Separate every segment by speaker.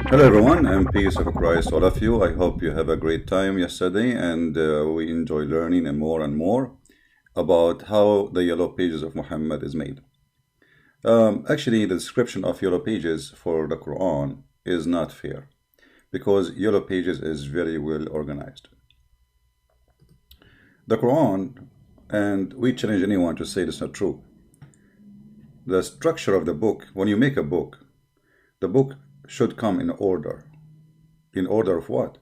Speaker 1: Hello everyone, and peace of Christ, all of you. I hope you have a great time yesterday, and we enjoy learning and more about how the yellow pages of Muhammad is made. Actually, the description of yellow pages for the Quran is not fair because yellow pages is very well organized. The Quran, and we challenge anyone to say this is not true. The structure of the book, when you make a book, the book should come in order. In order of what?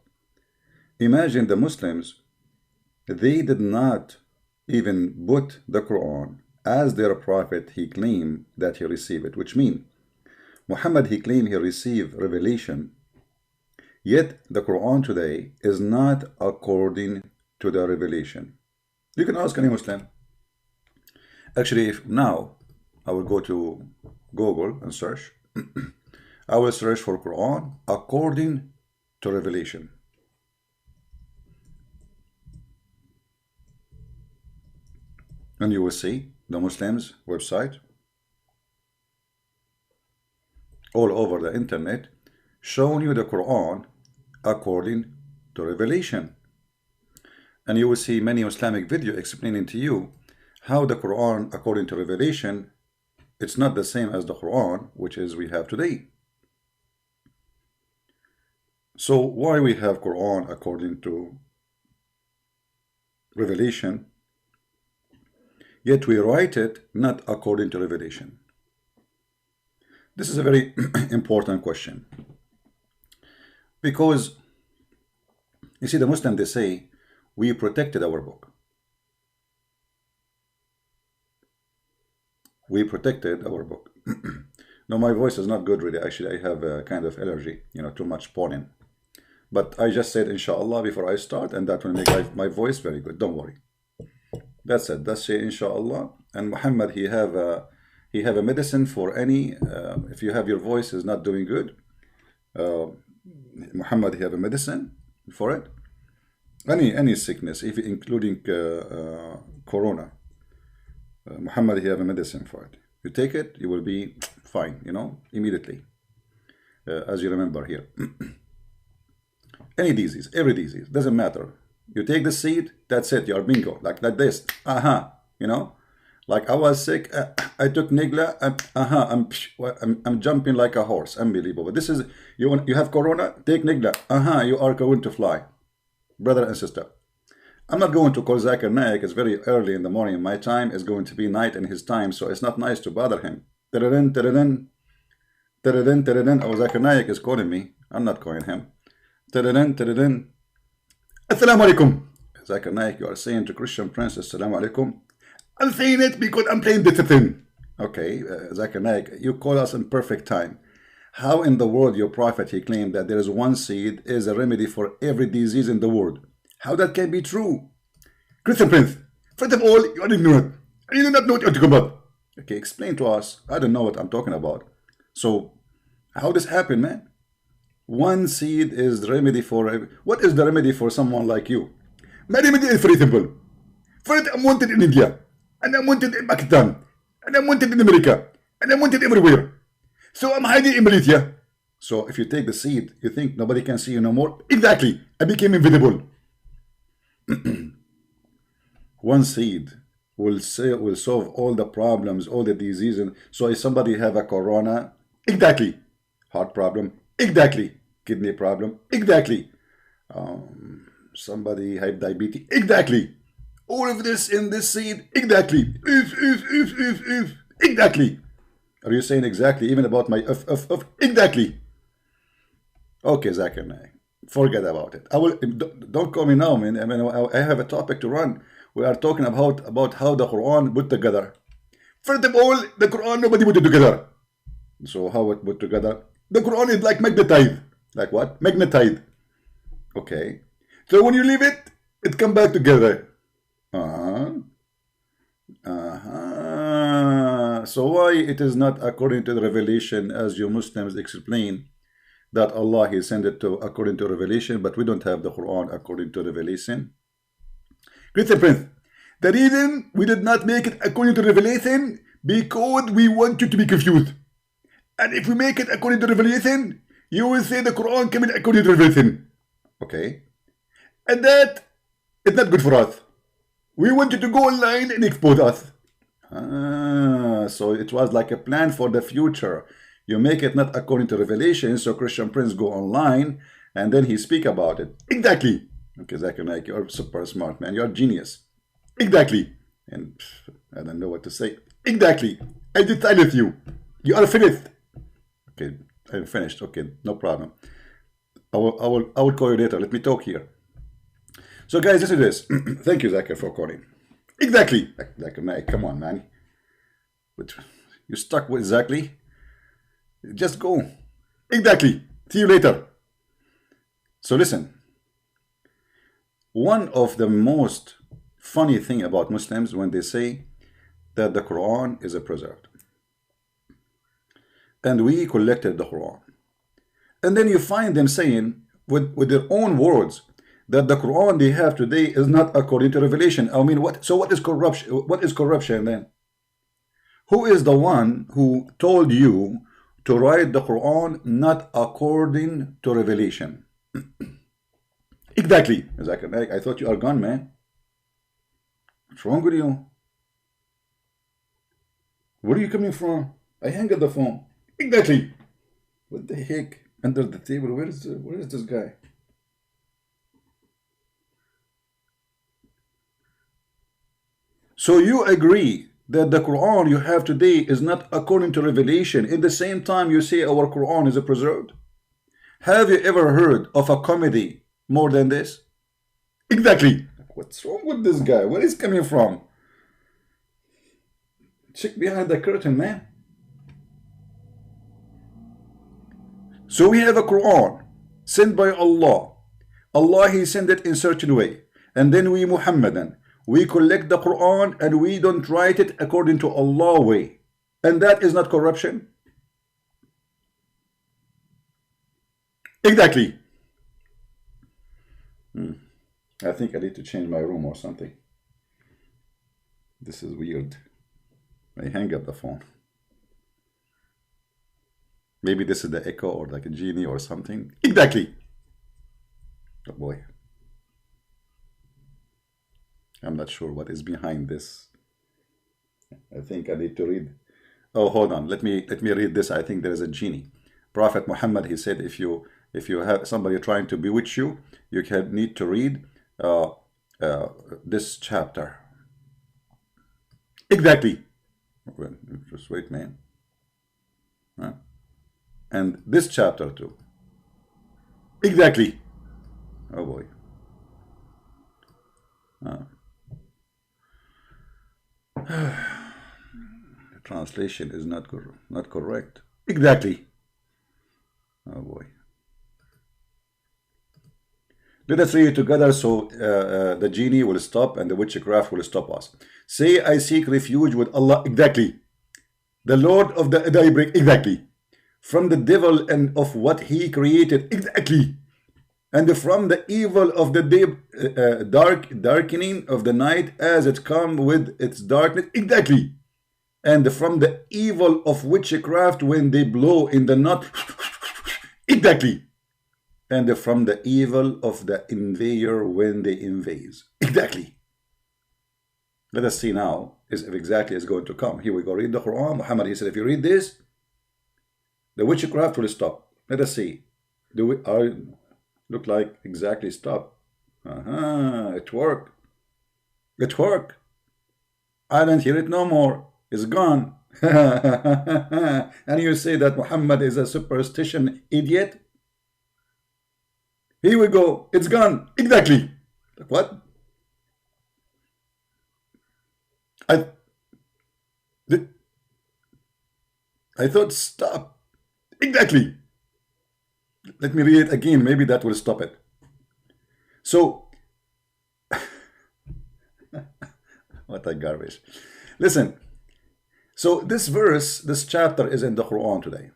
Speaker 1: Imagine the Muslims, they did not even put the Quran as their prophet. He claimed that he received it, which means Muhammad, he claimed he received revelation, yet the Quran today is not according to the revelation. You can ask any Muslim. Actually, if now I will go to Google and search, I will search for Quran according to revelation. And you will see the Muslims website all over the internet showing you the Quran according to revelation. And you will see many Islamic video explaining to you how the Quran according to revelation, it's not the same as the Quran which is we have today. So why we have Quran according to revelation, yet we write it not according to revelation? This is a very important question, because you see the Muslim, they say we protected our book. We protected our book. No, my voice is not good really. Actually, I have a kind of allergy, too much pollen. But I just said inshallah before I start, and that will make my voice very good. Don't worry. That's it. That's say inshallah. And Muhammad, he have a medicine for any. If you have your voice is not doing good, Muhammad, he have a medicine for it. Any sickness, if including corona. Muhammad, he have a medicine for it. You take it, you will be fine. Immediately, as you remember here. Any disease, every disease, doesn't matter. You take the seed, that's it, you're bingo, like this. Like I was sick, I took Nigla, I'm jumping like a horse, unbelievable. This is, you have corona, take Nigla, you are going to fly. Brother and sister, I'm not going to call Zakir Naik, it's very early in the morning, my time is going to be night in his time, so it's not nice to bother him. Oh, Zakir Naik is calling me, I'm not calling him. Assalamu alaikum. Zakir Naik, you are saying to Christian Prince, Assalamu alaikum. I'm saying it because I'm playing this thing. Okay, Zakir Naik, you call us in perfect time. How in the world your prophet, he claimed that there is one seed is a remedy for every disease in the world? How that can be true? Christian Prince, first of all, you are ignorant. You do not know what you're talking about. Okay, explain to us. I don't know what I'm talking about. So, how this happen, man? One seed is the remedy for... What is the remedy for someone like you? My remedy is very simple. First, I'm wanted in India, and I'm wanted in Pakistan, and I'm wanted in America, and I'm wanted everywhere. So I'm hiding in Malaysia. So if you take the seed, you think nobody can see you no more? Exactly. I became invisible. One seed will solve all the problems, all the diseases. So if somebody have a corona, exactly. Heart problem, exactly. Kidney problem, exactly. Somebody have diabetes, exactly. All of this in this seed, exactly. Exactly. Are you saying exactly even about my exactly? Okay, Zakir Naik, forget about it. I will. Don't call me now, man. I mean, I have a topic to run. We are talking about how the Quran put together. First of all, the Quran nobody put it together. So how it put together? The Quran is like magnetized. Like what? Magnetized. Okay. So when you leave it, it come back together. So why it is not according to the revelation as you Muslims explain that Allah he sent it to according to revelation, but we don't have the Quran according to revelation? Christian Prince, the reason we did not make it according to revelation because we want you to be confused. And if we make it according to revelation, you will say the Quran came in according to everything. Okay? And that is not good for us. We want you to go online and expose us. So it was like a plan for the future. You make it not according to Revelation, so Christian Prince go online and then he speak about it. Exactly. Okay, Zakir Naik, you're super smart, man. You're a genius. Exactly. And I don't know what to say. Exactly. I decide with you. You are finished. Okay, I'm finished. Okay, no problem. I will call you later. Let me talk here. So guys, this is this. Thank you, Zakir, for calling. Exactly. Zakir Naik, come on, man. But you stuck with exactly? Just go. Exactly. See you later. So listen. One of the most funny thing about Muslims when they say that the Quran is preserved. And we collected the Quran. And then you find them saying with their own words that the Quran they have today is not according to Revelation. I mean, what is corruption? What is corruption then? Who is the one who told you to write the Quran not according to Revelation? Exactly. I thought you are gone, man. What's wrong with you? Where are you coming from? I hang up the phone. Exactly. What the heck? Under the table. Where is this guy? So you agree that the Quran you have today is not according to Revelation. In the same time you say our Quran is preserved. Have you ever heard of a comedy more than this? Exactly. What's wrong with this guy? Where is he coming from? Check behind the curtain, man. So we have a Quran sent by Allah. Allah, He sent it in certain way. And then we Muhammadan, we collect the Quran and we don't write it according to Allah way. And that is not corruption? Exactly. I think I need to change my room or something. This is weird. I hang up the phone. Maybe this is the echo or like a genie or something. Exactly. Oh boy. I'm not sure what is behind this. I think I need to read. Oh, hold on. Let me read this. I think there is a genie. Prophet Muhammad, he said, if you have somebody trying to bewitch you, you need to read this chapter. Exactly. Just wait, man. Huh? And this chapter too. Exactly. Oh boy. The translation is not correct. Exactly. Oh boy. Let us read it together so the genie will stop and the witchcraft will stop us. Say, I seek refuge with Allah. Exactly. The Lord of the daybreak. Exactly. From the devil and of what he created. Exactly. And from the evil of the day, darkening of the night as it come with its darkness. Exactly. And from the evil of witchcraft when they blow in the knot. Exactly. And from the evil of the invader when they invade. Exactly. Let us see now if exactly is going to come. Here we go. Read the Quran. Muhammad, he said, if you read this, the witchcraft will stop. Let us see. Look like exactly stop. It worked. It worked. I don't hear it no more. It's gone. And you say that Muhammad is a superstition idiot? Here we go. It's gone. Exactly. What? I thought stop. Exactly. Let me read it again. Maybe that will stop it. So, what a garbage. Listen. So this verse, this chapter is in the Quran today.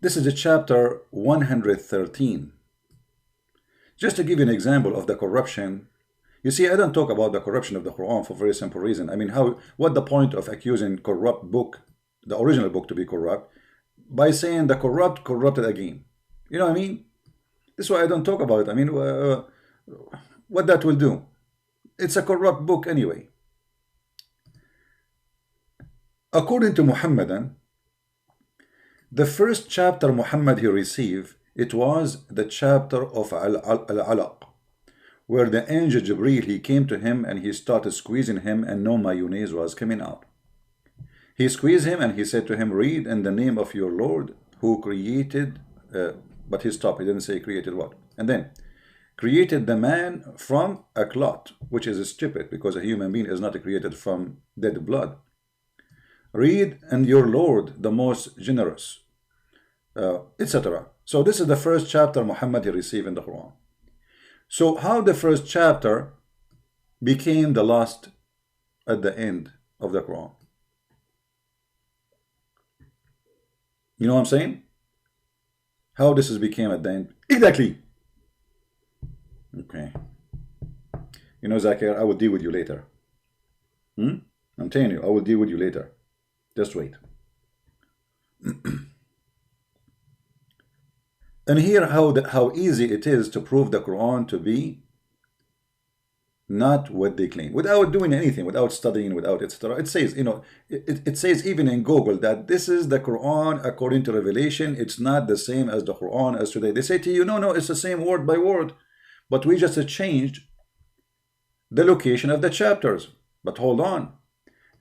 Speaker 1: This is a chapter 113. Just to give you an example of the corruption. You see, I don't talk about the corruption of the Quran for a very simple reason. I mean, what the point of accusing corrupt book, the original book, to be corrupt? by saying the corrupt corrupted again. You know what I mean? This is why I don't talk about it. I mean, what that will do. It's a corrupt book anyway. According to Muhammadan, the first chapter Muhammad he received, it was the chapter of Al-Alaq, where the angel Jibreel, he came to him and he started squeezing him and no mayonnaise was coming out. He squeezed him and he said to him, read in the name of your Lord who created, but he stopped, he didn't say created what. And then, created the man from a clot, which is stupid because a human being is not created from dead blood. Read and your Lord, the most generous, etc. So this is the first chapter Muhammad received in the Quran. So how the first chapter became the last at the end of the Quran? You know what I'm saying? How this is became at the end? Exactly. Okay. You know, Zakir, I will deal with you later. I'm telling you, I will deal with you later. Just wait. And here how easy it is to prove the Quran to be not what they claim, without doing anything, without studying, without etc. It says, you know, it says even in Google that this is the Quran according to Revelation. It's not the same as the Quran as today. They say to you, no, it's the same word by word, but we just changed the location of the chapters. But hold on.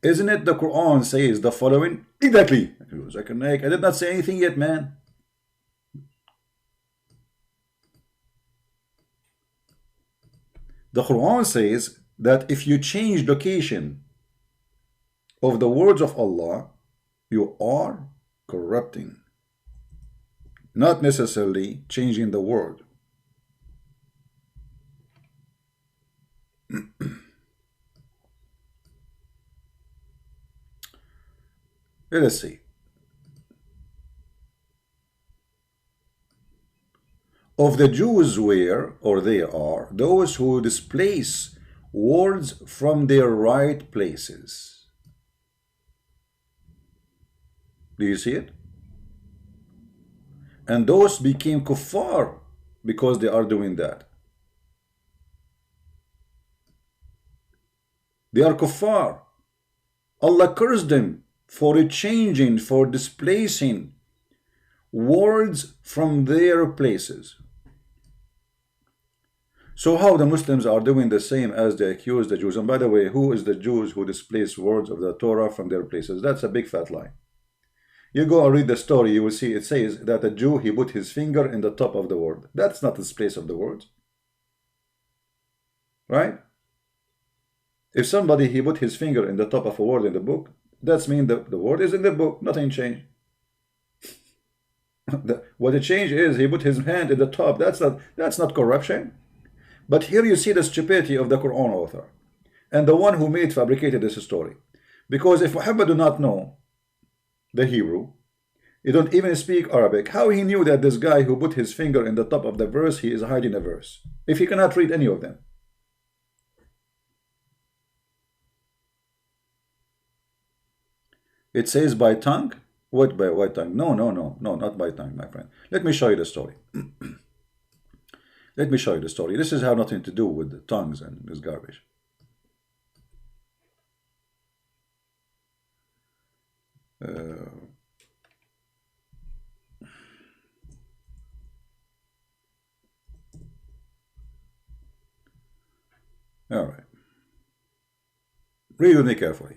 Speaker 1: Isn't it the Quran says the following? Exactly. I did not say anything yet, man. The Quran says that if you change location of the words of Allah, you are corrupting, not necessarily changing the word. Let us see. Of the Jews were, or they are, those who displace words from their right places. Do you see it? And those became kuffar because they are doing that. They are kuffar. Allah cursed them for changing, for displacing words from their places. So how the Muslims are doing the same as they accuse the Jews? And by the way, who is the Jews who displace words of the Torah from their places? That's a big fat lie. You go and read the story, you will see it says that a Jew, he put his finger in the top of the word. That's not the place of the words. Right? If somebody, he put his finger in the top of a word in the book, that means the word is in the book, nothing changed. What the change is, he put his hand in the top. That's not corruption. But here you see the stupidity of the Quran author and the one who fabricated this story. Because if Muhammad do not know the Hebrew, he don't even speak Arabic, how he knew that this guy who put his finger in the top of the verse, he is hiding a verse, if he cannot read any of them? It says by tongue. What by what tongue? No, not by tongue, my friend. Let me show you the story. Let me show you the story. This has nothing to do with the tongues and this garbage. All right. Read with me carefully.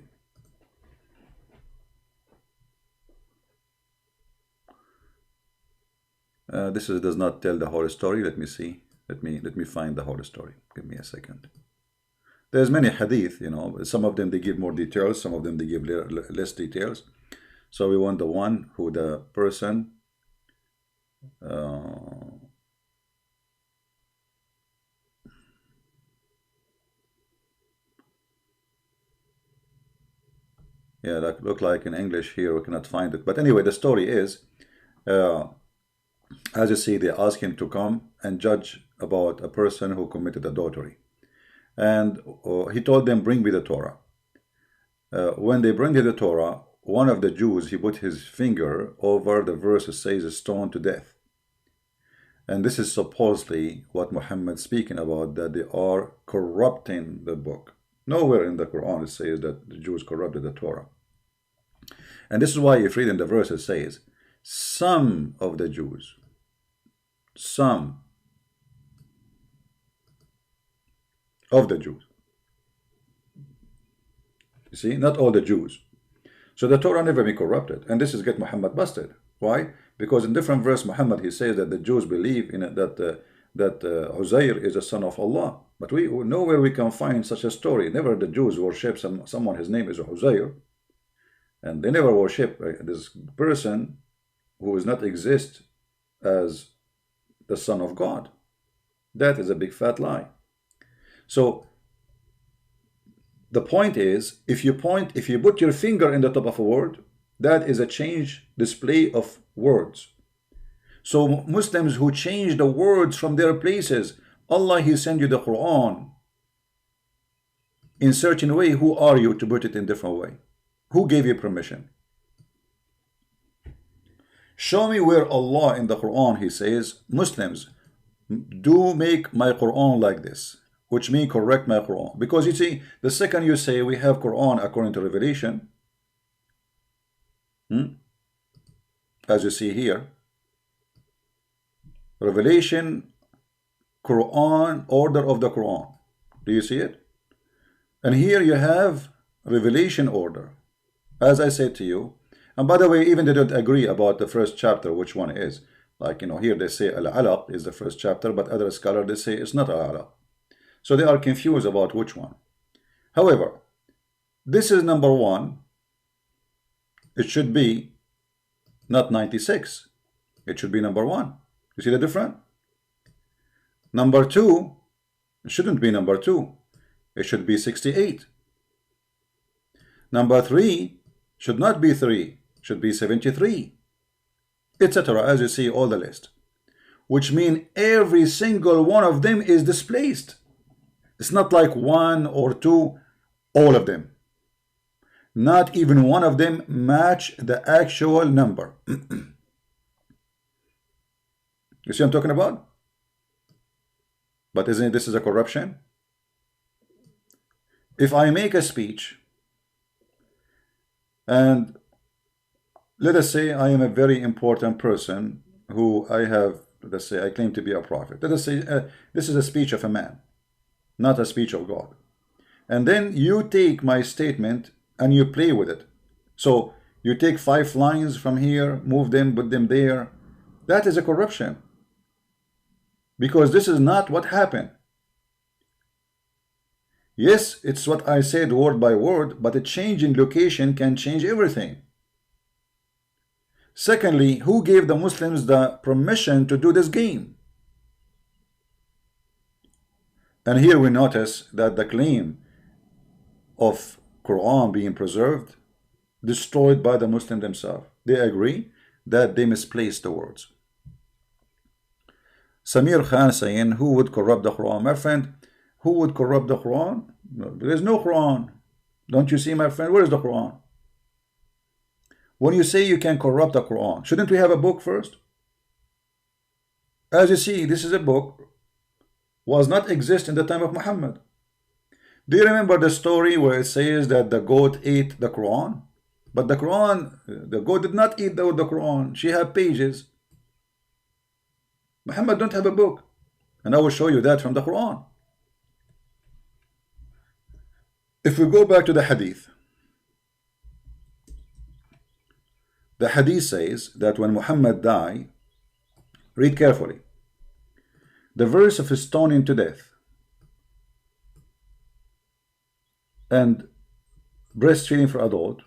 Speaker 1: This does not tell the whole story. Let me see. Let me find the whole story. Give me a second. There's many hadith, you know. Some of them they give more details. Some of them they give less details. So we want the one who the person yeah, that look like in English here. We cannot find it. But anyway, the story is, as you see, they ask him to come and judge about a person who committed adultery. And he told them, bring me the Torah. When they bring the Torah, one of the Jews, he put his finger over the verse that says stoned to death. And this is supposedly what Muhammad speaking about, that they are corrupting the book. Nowhere in the Quran it says that the Jews corrupted the Torah. And this is why if reading the verse it says, some of the Jews, some of the Jews. You see, not all the Jews. So the Torah never been corrupted. And this is get Muhammad busted. Why? Because in different verse Muhammad he says that the Jews believe in it, that Uzair is a son of Allah. But we nowhere we can find such a story. Never the Jews worship someone his name is Uzair, and they never worship this person who does not exist as the son of God. That is a big fat lie. So the point is, if you put your finger in the top of a word, that is a change display of words. So Muslims who change the words from their places, Allah, he sent you the Quran in certain way. Who are you to put it in different way? Who gave you permission? Show me where Allah in the Quran he says, Muslims, do make my Quran like this, which means correct my Quran. Because you see, the second you say we have Quran according to Revelation, as you see here, Revelation, Quran, order of the Quran. Do you see it? And here you have revelation order, as I said to you. And by the way, even they don't agree about the first chapter, which one is. Like, you know, here they say Al-Alaq is the first chapter, but other scholars, they say it's not Al-Alaq. So they are confused about which one. However, this is number one. It should be not 96. It should be number one. You see the difference? Number two, it shouldn't be number two. It should be 68. Number three should not be 3. Should be 73. Etc. As you see all the list. Which means every single one of them is displaced. It's not like 1 or 2, all of them. Not even one of them match the actual number. You see what I'm talking about? But isn't this is a corruption? If I make a speech and let us say I am a very important person who I have, let's say I claim to be a prophet. Let us say this is a speech of a man, not a speech of God. And then you take my statement and you play with it. So you take 5 lines from here, move them, put them there. That is a corruption. Because this is not what happened. Yes, it's what I said word by word, but a change in location can change everything. Secondly, who gave the Muslims the permission to do this game? And here we notice that the claim of Quran being preserved, destroyed by the Muslims themselves. They agree that they misplaced the words. Samir Khan saying, who would corrupt the Quran? My friend, who would corrupt the Quran? No, there is no Quran. Don't you see, my friend? Where is the Quran? When you say you can corrupt the Quran, shouldn't we have a book first? As you see, this is a book, was not exist in the time of Muhammad. Do you remember the story where it says that the goat ate the Quran? But the Quran, the goat did not eat the Quran. She had pages. Muhammad don't have a book. And I will show you that from the Quran. If we go back to the hadith, the hadith says that when Muhammad died, read carefully, the verse of stoning to death and breastfeeding for adult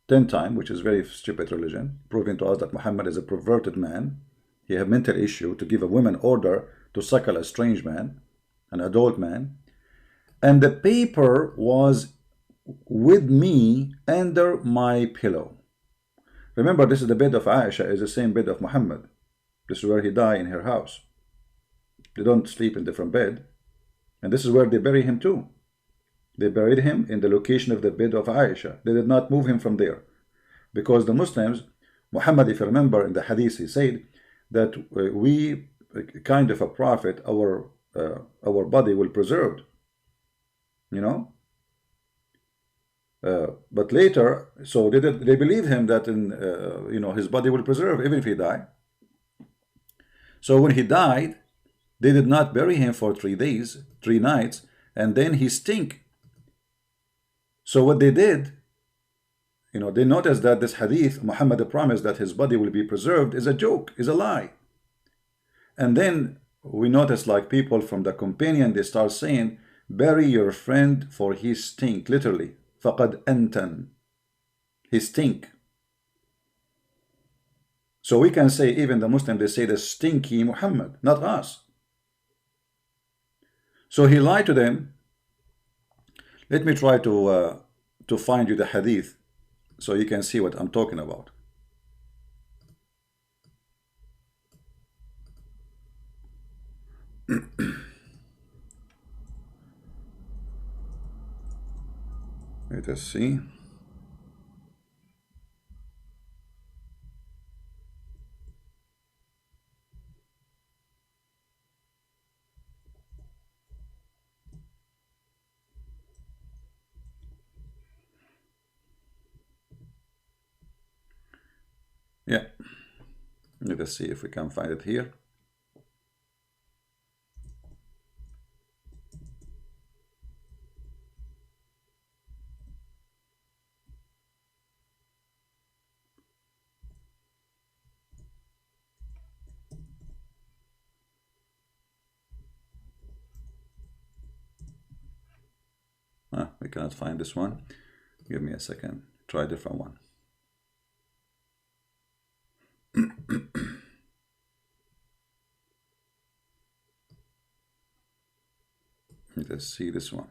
Speaker 1: 10 times, which is very stupid religion, proving to us that Muhammad is a perverted man. He had mental issue to give a woman order to suckle a strange man, an adult man. And the paper was with me under my pillow. Remember, this is the bed of Aisha, is the same bed of Muhammad. This is where he died, in her house. They don't sleep in different bed. And this is where they bury him too. They buried him in the location of the bed of Aisha. They did not move him from there. Because the Muslims, Muhammad, if you remember in the hadith, he said that we, kind of a prophet, our body will preserved, you know. But later, so they believe him that his body will preserve even if he die. So when he died, they did not bury him for 3 days, 3 nights, and then he stink. So what they did, they noticed that this hadith, Muhammad promised that his body will be preserved, is a joke, is a lie. And then we noticed, like, people from the companion, they start saying, bury your friend for he stink, literally. فَقَدْ أَنْتَنْ. He stink. So we can say, even the Muslim, they say the stinky Muhammad, not us. So he lied to them. Let me try to find you the hadith so you can see what I'm talking about. Let us see. Yeah, let us see if we can find it here. We cannot find this one. Give me a second. Try a different one. Let's see this one.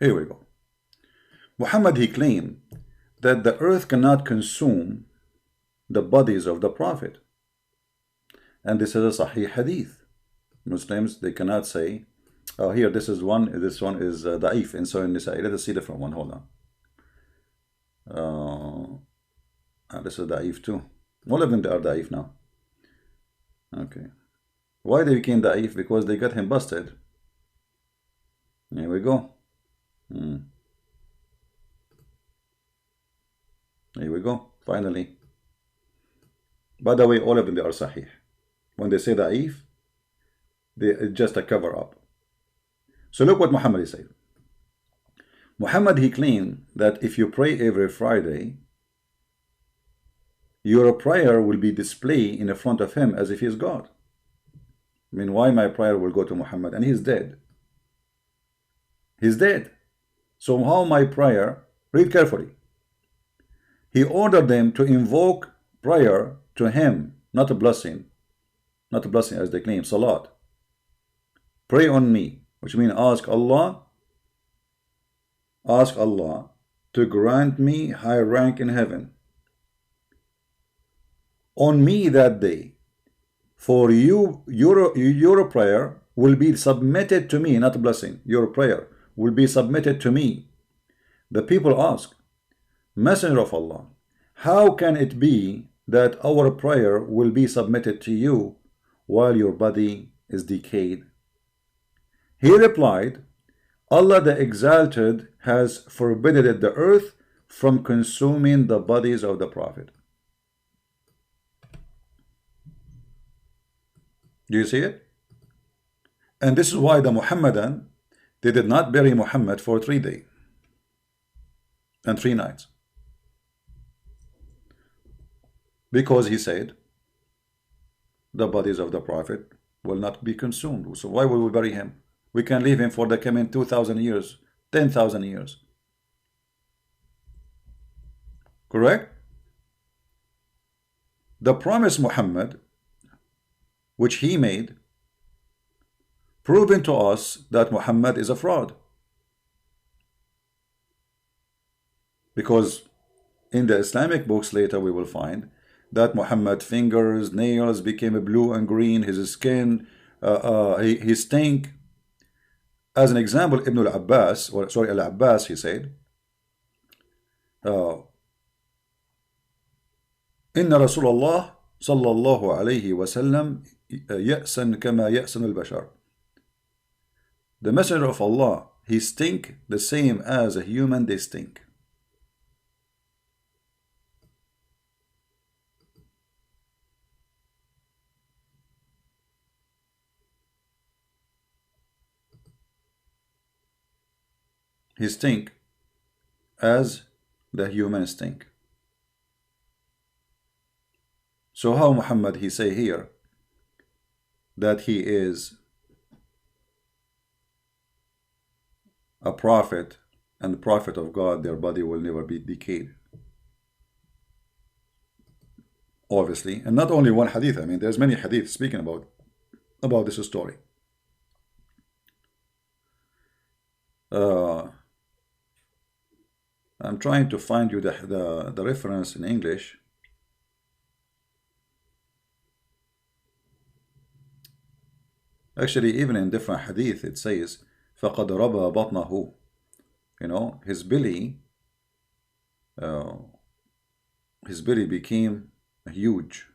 Speaker 1: Here we go. Muhammad, he claimed that the earth cannot consume the bodies of the Prophet. And this is a Sahih hadith. Muslims, they cannot say, oh, here, this is one is da'if, and so in this, let us see the different one. Hold on. This is da'if too. All of them, they are da'if now. Okay. Why they became da'if? Because they got him busted. Here we go. Here we go. Finally. By the way, all of them, they are sahih. When they say da'if, it's just a cover up. So look what Muhammad said. Muhammad, he claimed that if you pray every Friday, your prayer will be displayed in the front of him as if he is God. I mean, why my prayer will go to Muhammad? And he's dead. He's dead. So how my prayer? Read carefully. He ordered them to invoke prayer to him, not a blessing. Not a blessing as they claim, salat. Pray on me, which means ask Allah to grant me high rank in heaven. On me that day, for you, your prayer will be submitted to me, not a blessing. Your prayer will be submitted to me. The people ask, Messenger of Allah, how can it be that our prayer will be submitted to you while your body is decayed? He replied, Allah the Exalted has forbidden the earth from consuming the bodies of the Prophet. Do you see it? And this is why the Muhammadan, they did not bury Muhammad for 3 days and 3 nights. Because he said, the bodies of the Prophet will not be consumed. So why will we bury him? We can leave him for the coming 2,000 years, 10,000 years. Correct? The promise Muhammad, which he made, proving to us that Muhammad is a fraud. Because in the Islamic books later we will find that Muhammad's fingers, nails became blue and green, his skin, he stink. As an example, Ibn al-Abbas, or sorry, al-Abbas, he said, إن رسول الله صلى الله عليه وسلم يأسن كما يأسن البشر. The Messenger of Allah, he stink the same as a human they stink. He stink as the human stink. So how Muhammad he say here that he is a prophet and the prophet of God, their body will never be decayed? Obviously, and not only one hadith. I mean, there's many hadith speaking about this story. I'm trying to find you the reference in English. Actually, even in different hadith, it says, فَقَدْ رَبَى بَطْنَهُ. You know, his belly became huge.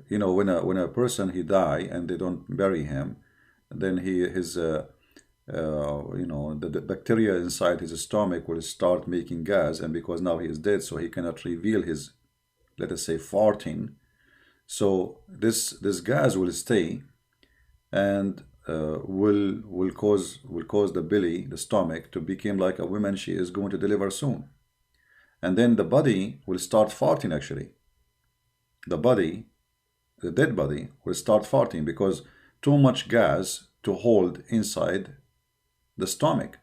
Speaker 1: You know, when a person he die and they don't bury him, then his you know, the bacteria inside his stomach will start making gas, and because now he is dead, so he cannot reveal his, let us say, farting. So this gas will stay and will cause the belly, the stomach, to become like a woman she is going to deliver soon. And then the body will start farting. Actually, the dead body will start farting because too much gas to hold inside the stomach.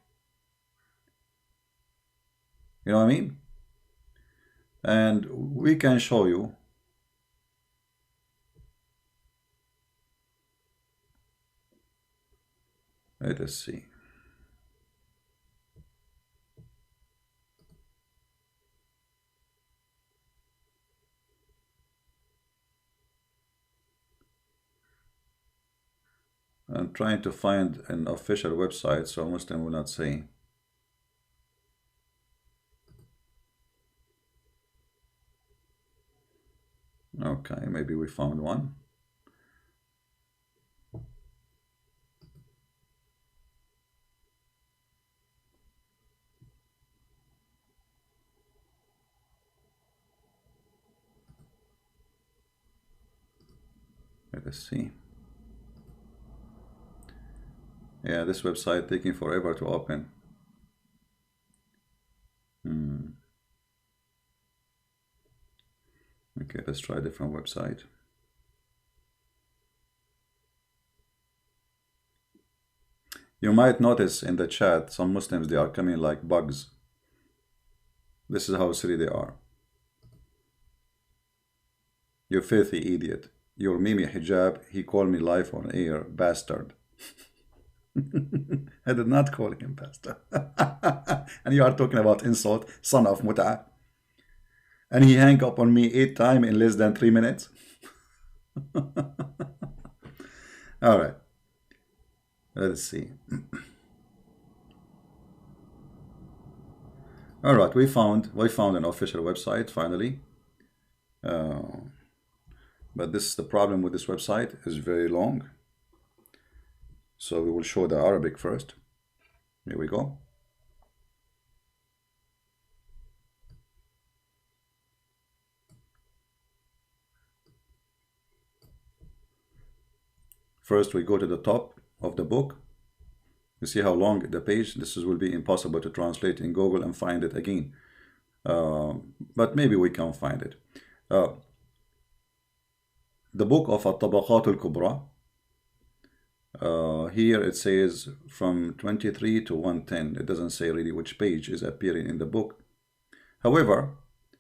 Speaker 1: You know what I mean? And we can show you let us see. I'm trying to find an official website so Muslim will not say. Okay, maybe we found one. Let us see. Yeah, this website taking forever to open. Okay, let's try a different website. You might notice in the chat some Muslims, they are coming like bugs. This is how silly they are. You filthy idiot. Your Mimi hijab, he called me live on air, bastard. I did not call him bastard. And you are talking about insult, son of mut'a. And he hung up on me 8 times in less than 3 minutes. All right. Let's see. All right, we found an official website finally. But the problem with this website is very long. So we will show the Arabic first. Here we go. First, we go to the top of the book. You see how long the page. This will be impossible to translate in Google and find it again. But maybe we can find it. The book of At-Tabaqat al-Kubra. Here it says from 23 to 110. It doesn't say really which page is appearing in the book. However,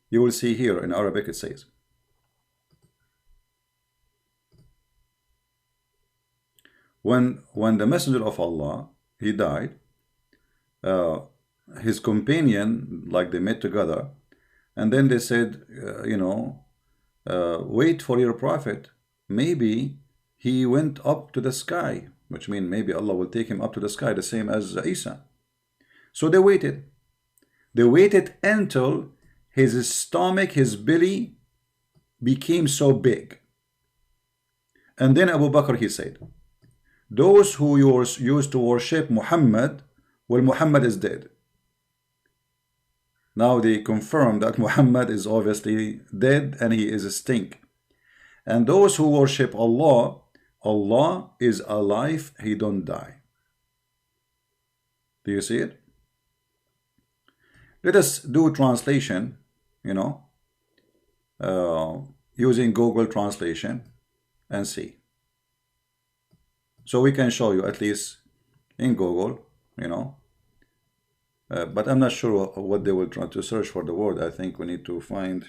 Speaker 1: you will see here in Arabic it says, when the Messenger of Allah, he died, his companion, like they met together, and then they said, you know, wait for your prophet. Maybe he went up to the sky. which means maybe Allah will take him up to the sky, the same as Isa. So they waited. They waited until his stomach, his belly became so big. And then Abu Bakr, he said, those who used to worship Muhammad, well, Muhammad is dead. Now they confirm that Muhammad is obviously dead and he is a stink. And those who worship Allah, Allah is alive, he don't die. Do you see it? Let us do translation, using Google Translation and see. So we can show you at least in Google, but I'm not sure what they will try to search for the word. I think we need to find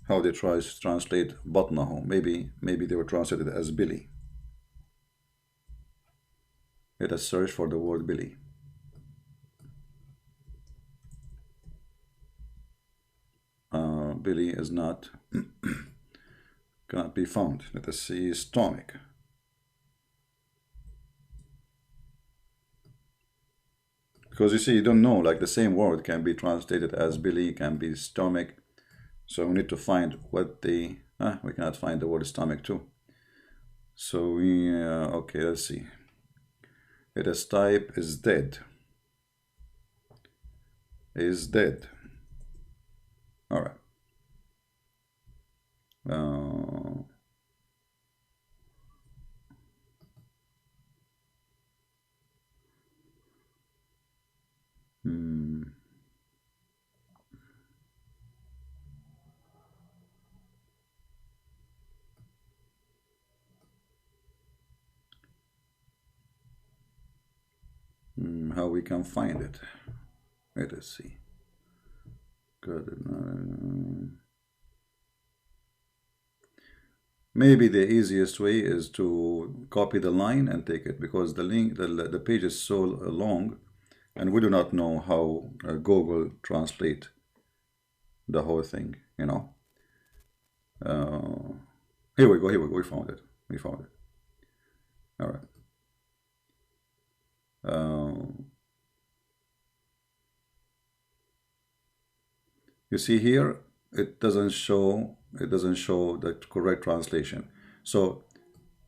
Speaker 1: how they try to translate batnahu. Maybe they will translate it as Billy. Let us search for the word Billy. Billy is not cannot be found. Let us see stomach. Because you see, you don't know, like the same word can be translated as Billy, can be stomach. So we need to find what we cannot find the word stomach too. So we, okay, let's see. Let us type is dead. Is dead. All right. How we can find it? Let us see. Good. Maybe the easiest way is to copy the line and take it, because the link, the page is so long, and we do not know how Google translate the whole thing. Here we go. We found it. All right. You see here, it doesn't show the correct translation. So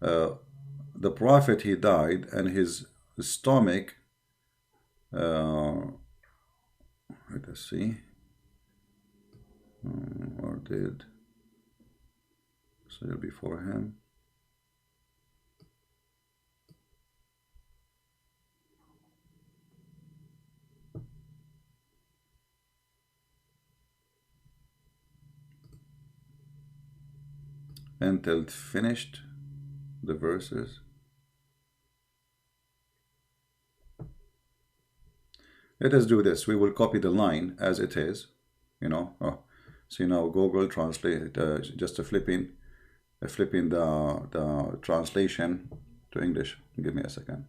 Speaker 1: the prophet, he died, and his stomach, let us see, or did say before him. Until it finished the verses. Let us do this. We will copy the line as it is. See now Google Translate, just flipping the translation to English. Give me a second.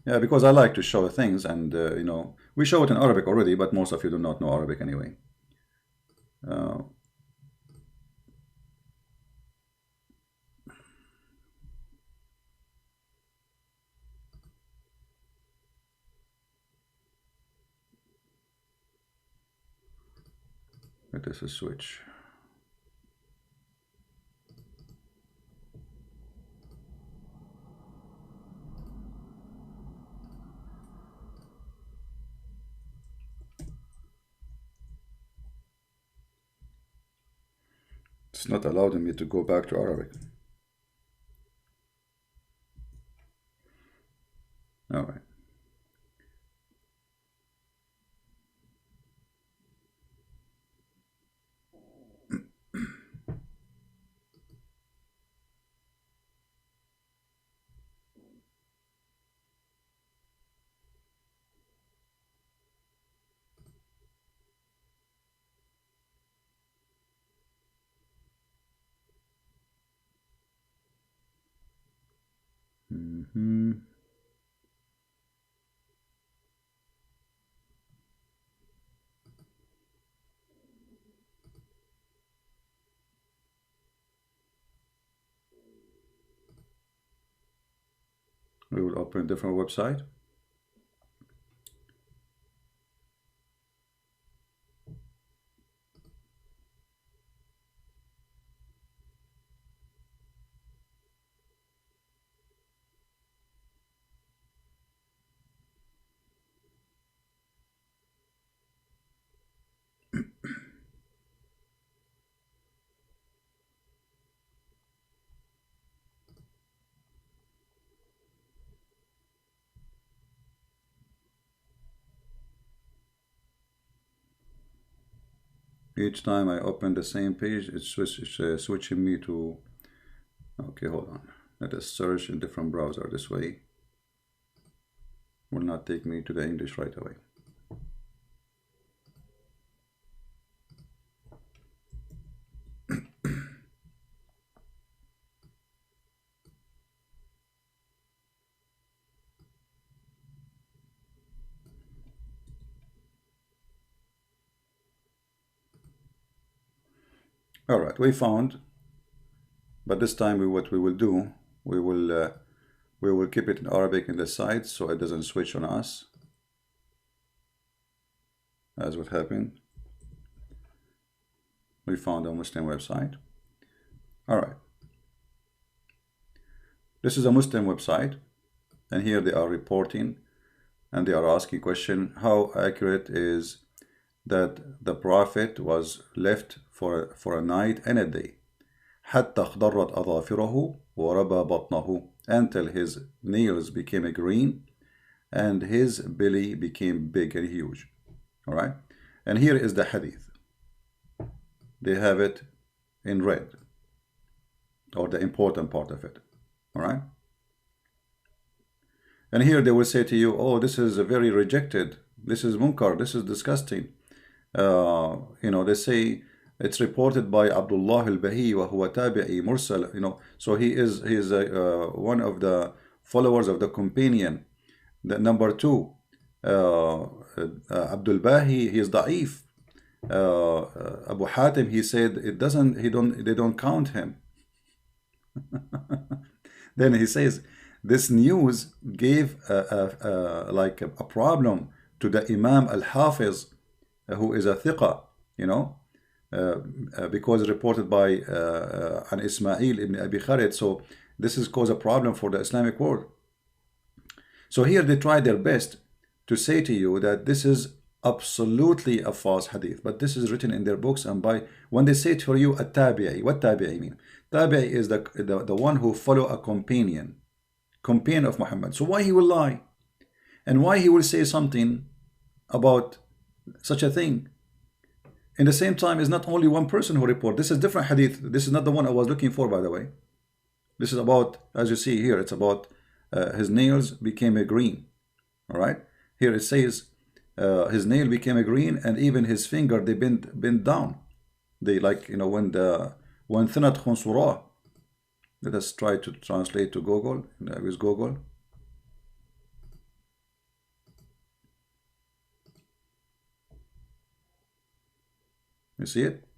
Speaker 1: Yeah, because I like to show things, and we show it in Arabic already, but most of you do not know Arabic anyway. Let us switch. It's not allowing me to go back to Arabic. All right. We will open a different website. Each time I open the same page, it's switching me to, okay, hold on. Let us search in different browser. This way will not take me to the English right away. All right, we found, but this time what we will do, we will keep it in Arabic in the site so it doesn't switch on us, as what happened. We found a Muslim website. All right, this is a Muslim website, and here they are reporting, and they are asking question: how accurate is that the Prophet was left for a night and a day, حتى اخضرت أظافره وربى بطنه, until his nails became green and his belly became big and huge. All right, and here is the hadith. They have it in red, or the important part of it. All right, and here they will say to you, oh, this is very rejected, this is munkar, this is disgusting. You know, they say it's reported by Abdullah al-Bahi wa huwa tabi'i mursal, you know, so he is one of the followers of the companion. The number two, Abdul Bahi, he is da'if. Abu Hatim, he said they don't count him. Then he says this news gave like a problem to the Imam al-Hafiz, who is a thiqa, you know, because reported by an Ismail ibn Abi Khalid. So this has caused a problem for the Islamic world. So here they try their best to say to you that this is absolutely a false hadith, but this is written in their books. And by when they say to you a tabi'i, what tabi'i mean? Tabi'i is the one who follow a companion of Muhammad. So why he will lie, and why he will say something about such a thing? In the same time, is not only one person who report. This is different hadith. This is not the one I was looking for, by the way. This is about, as you see here, it's about his nails became a green. All right, here it says his nail became a green, and even his finger, they bent down. They, like, you know, when thinat khunsura. Let us try to translate to Google, with Google. You see it?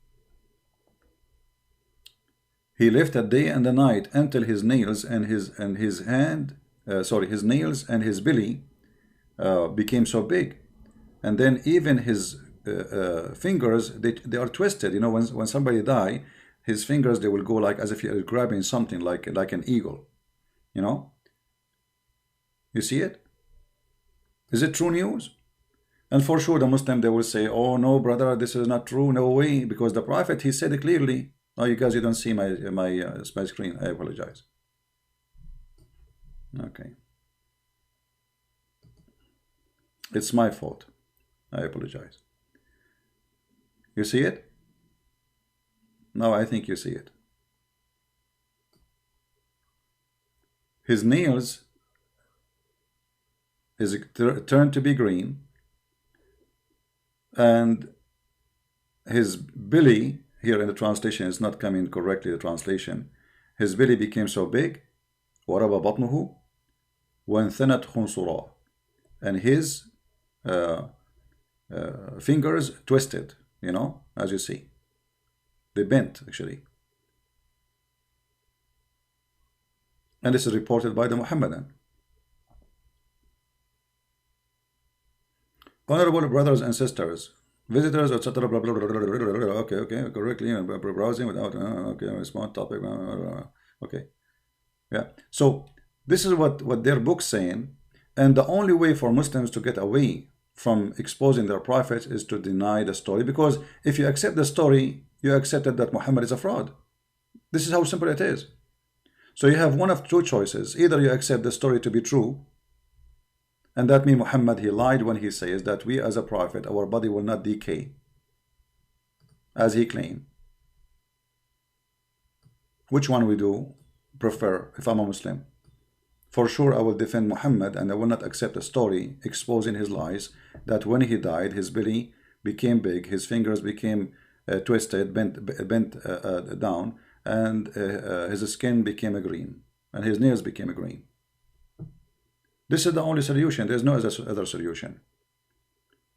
Speaker 1: He lived a day and a night until his nails and his nails and his belly became so big, and then even his fingers, they are twisted. You know, when somebody die, his fingers, they will go like as if he is grabbing something, like an eagle. You know? You see it? Is it true news? And for sure, the Muslim, they will say, oh no, brother, this is not true, no way, because the Prophet, he said it clearly. Oh, you guys, you don't see my screen. I apologize. Okay. It's my fault. I apologize. You see it? No, I think you see it. His nails is turned to be green, and his belly, here in the translation, is not coming correctly, the translation. His belly became so big, وَرَبَ بَطْنُهُ وَانْثَنَتْ خُنْصُرًا, and his fingers twisted, you know, as you see. They bent, actually. And this is reported by the Muhammadan. Honorable brothers and sisters, visitors, etc. Blah, blah, blah, blah, blah, blah, blah, okay, okay, correctly, browsing without, okay, respond topic, okay, yeah. So this is what their book's saying, and the only way for Muslims to get away from exposing their prophets is to deny the story, because if you accept the story, you accepted that Muhammad is a fraud. This is how simple it is. So you have one of two choices. Either you accept the story to be true, and that means Muhammad, he lied when he says that we as a prophet, our body will not decay, as he claimed. Which one we do prefer if I'm a Muslim? For sure I will defend Muhammad, and I will not accept a story exposing his lies, that when he died his belly became big, his fingers became twisted, bent down, and his skin became a green, and his nails became a green. This is the only solution. There is no other solution.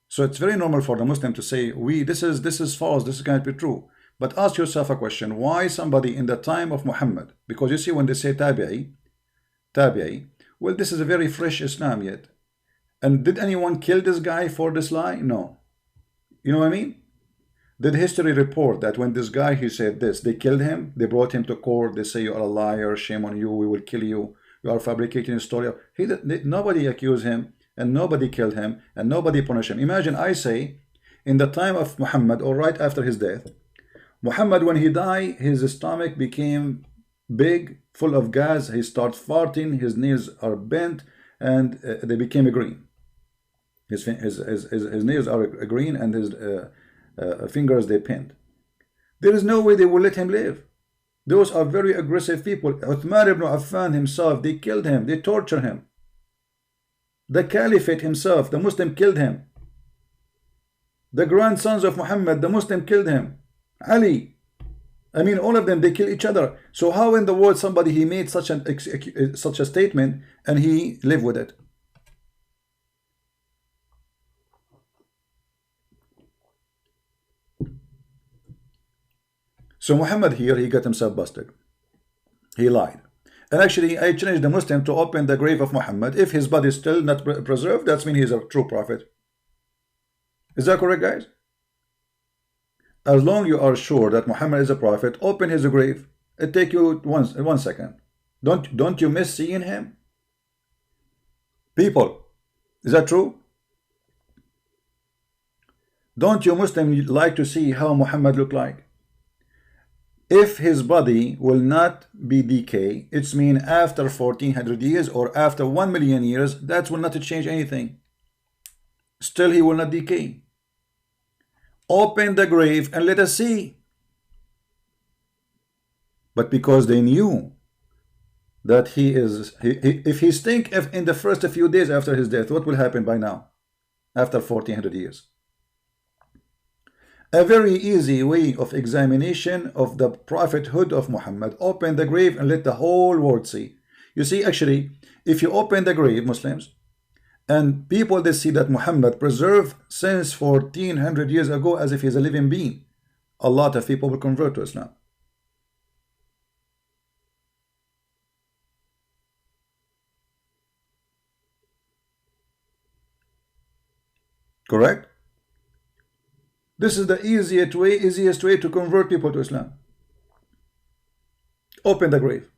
Speaker 1: So it's very normal for the Muslim to say, this is false, this can't be true. But ask yourself a question: why somebody in the time of Muhammad? Because you see, when they say tabi'i, well, this is a very fresh Islam yet. And did anyone kill this guy for this lie? No. You know what I mean? Did history report that when this guy, he said this, they killed him, they brought him to court, they say you are a liar, shame on you, we will kill you, you are fabricating a story? Nobody accused him, and nobody killed him, and nobody punished him. Imagine I say, in the time of Muhammad, or right after his death, Muhammad, when he died, his stomach became big, full of gas, he started farting, his nails are bent, and they became green. His nails are green, and his fingers, they pinned. There is no way they will let him live. Those are very aggressive people. Uthman ibn Affan himself, they killed him, they tortured him. The Caliphate himself, the Muslim, killed him. The grandsons of Muhammad, the Muslim, killed him. Ali, I mean, all of them, they kill each other. So how in the world somebody, he made such a statement and he lived with it? So Muhammad here, he got himself busted. He lied. And actually, I challenge the Muslim to open the grave of Muhammad. If his body is still not preserved, that means he's a true prophet. Is that correct, guys? As long as you are sure that Muhammad is a prophet, open his grave. It take you one second. Don't you miss seeing him? People, is that true? Don't you Muslims like to see how Muhammad looked like? If his body will not be decay, it's mean after 1400 years or after 1 million years, that will not change anything. Still he will not decay. Open the grave and let us see. But because they knew that if he stink in the first few days after his death, what will happen by now? After 1400 years. A very easy way of examination of the prophethood of Muhammad. Open the grave and let the whole world see. You see, actually, if you open the grave, Muslims, and people, they see that Muhammad preserved since 1400 years ago as if he's a living being, a lot of people will convert to Islam. Correct? This is the easiest way to convert people to Islam. Open the grave.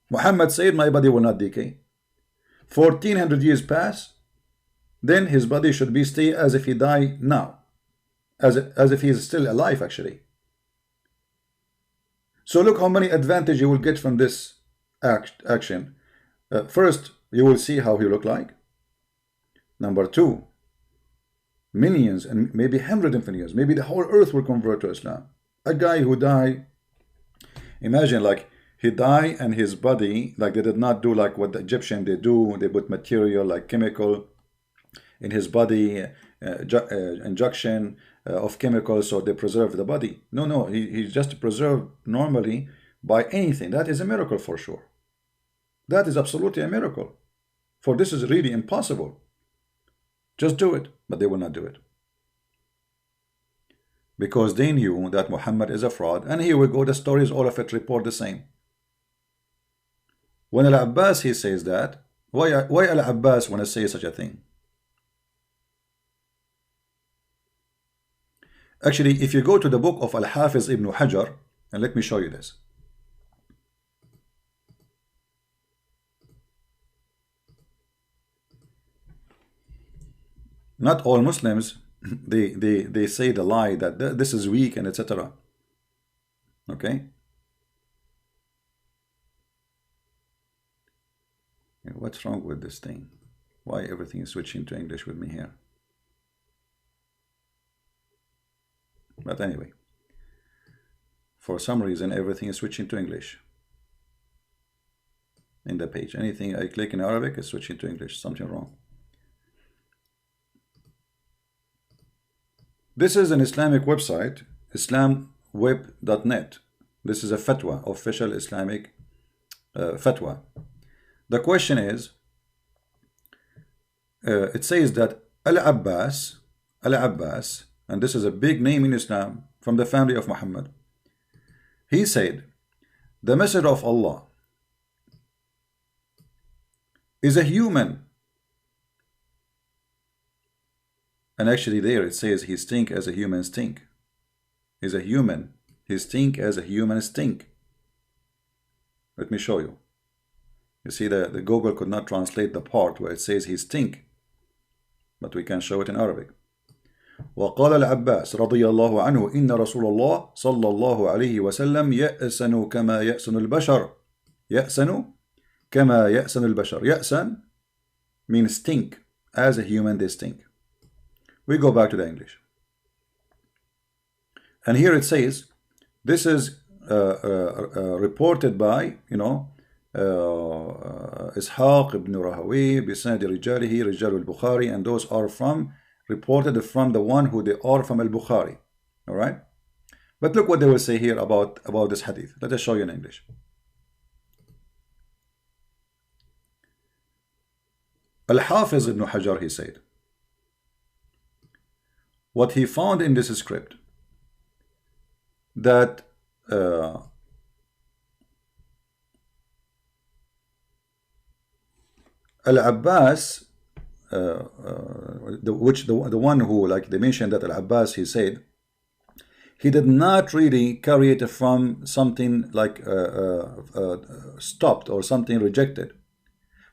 Speaker 1: Muhammad said, my body will not decay. 1400 years pass, then his body should be stay as if he died now, as if he is still alive actually. So look how many advantages you will get from this action. First, you will see how he looked like. Number two, millions and maybe hundreds of years, maybe the whole earth will convert to Islam. A guy who died, imagine like he died and his body, like they did not do like what the Egyptian they do, they put material like chemical in his body, injection of chemicals, so they preserve the body. No, he's just preserved normally by anything. That is a miracle for sure. That is absolutely a miracle. For this is really impossible. Just do it, but they will not do it. Because they knew that Muhammad is a fraud. And here we go, the stories, all of it report the same. When Al-Abbas, he says that, why Al-Abbas want to say such a thing? Actually, if you go to the book of Al-Hafiz ibn Hajar, and let me show you this. Not all Muslims, they say the lie that this is weak and etc. Okay? What's wrong with this thing? Why everything is switching to English with me here? But anyway, for some reason everything is switching to English in the page. Anything I click in Arabic is switching to English. Something wrong. This is an Islamic website, islamweb.net. This is a fatwa, official Islamic fatwa. The question is, it says that Al-Abbas, and this is a big name in Islam, from the family of Muhammad, he said, the Messenger of Allah is a human. And actually there it says he stink as a human stink. He's a human. He stink as a human stink. Let me show you. You see the Google could not translate the part where it says he stink. But we can show it in Arabic. وقال العباس رضي الله عنه إن رسول الله صلى الله عليه وسلم يأسن كما يأسن البشر. يأسن كما يأسن البشر. يأسن means stink. As a human they stink. We go back to the English. And here it says, this is reported by, Ishaq ibn Rahawi, بسند رجاله رجال البخاري, and those are reported from the one who they are from al-Bukhari. All right? But look what they will say here about this hadith. Let us show you in English. Al-Hafiz ibn Hajar, he said, what he found in this script, that Al-Abbas, the one who, like they mentioned that Al-Abbas, he said, he did not really carry it from something like stopped or something rejected,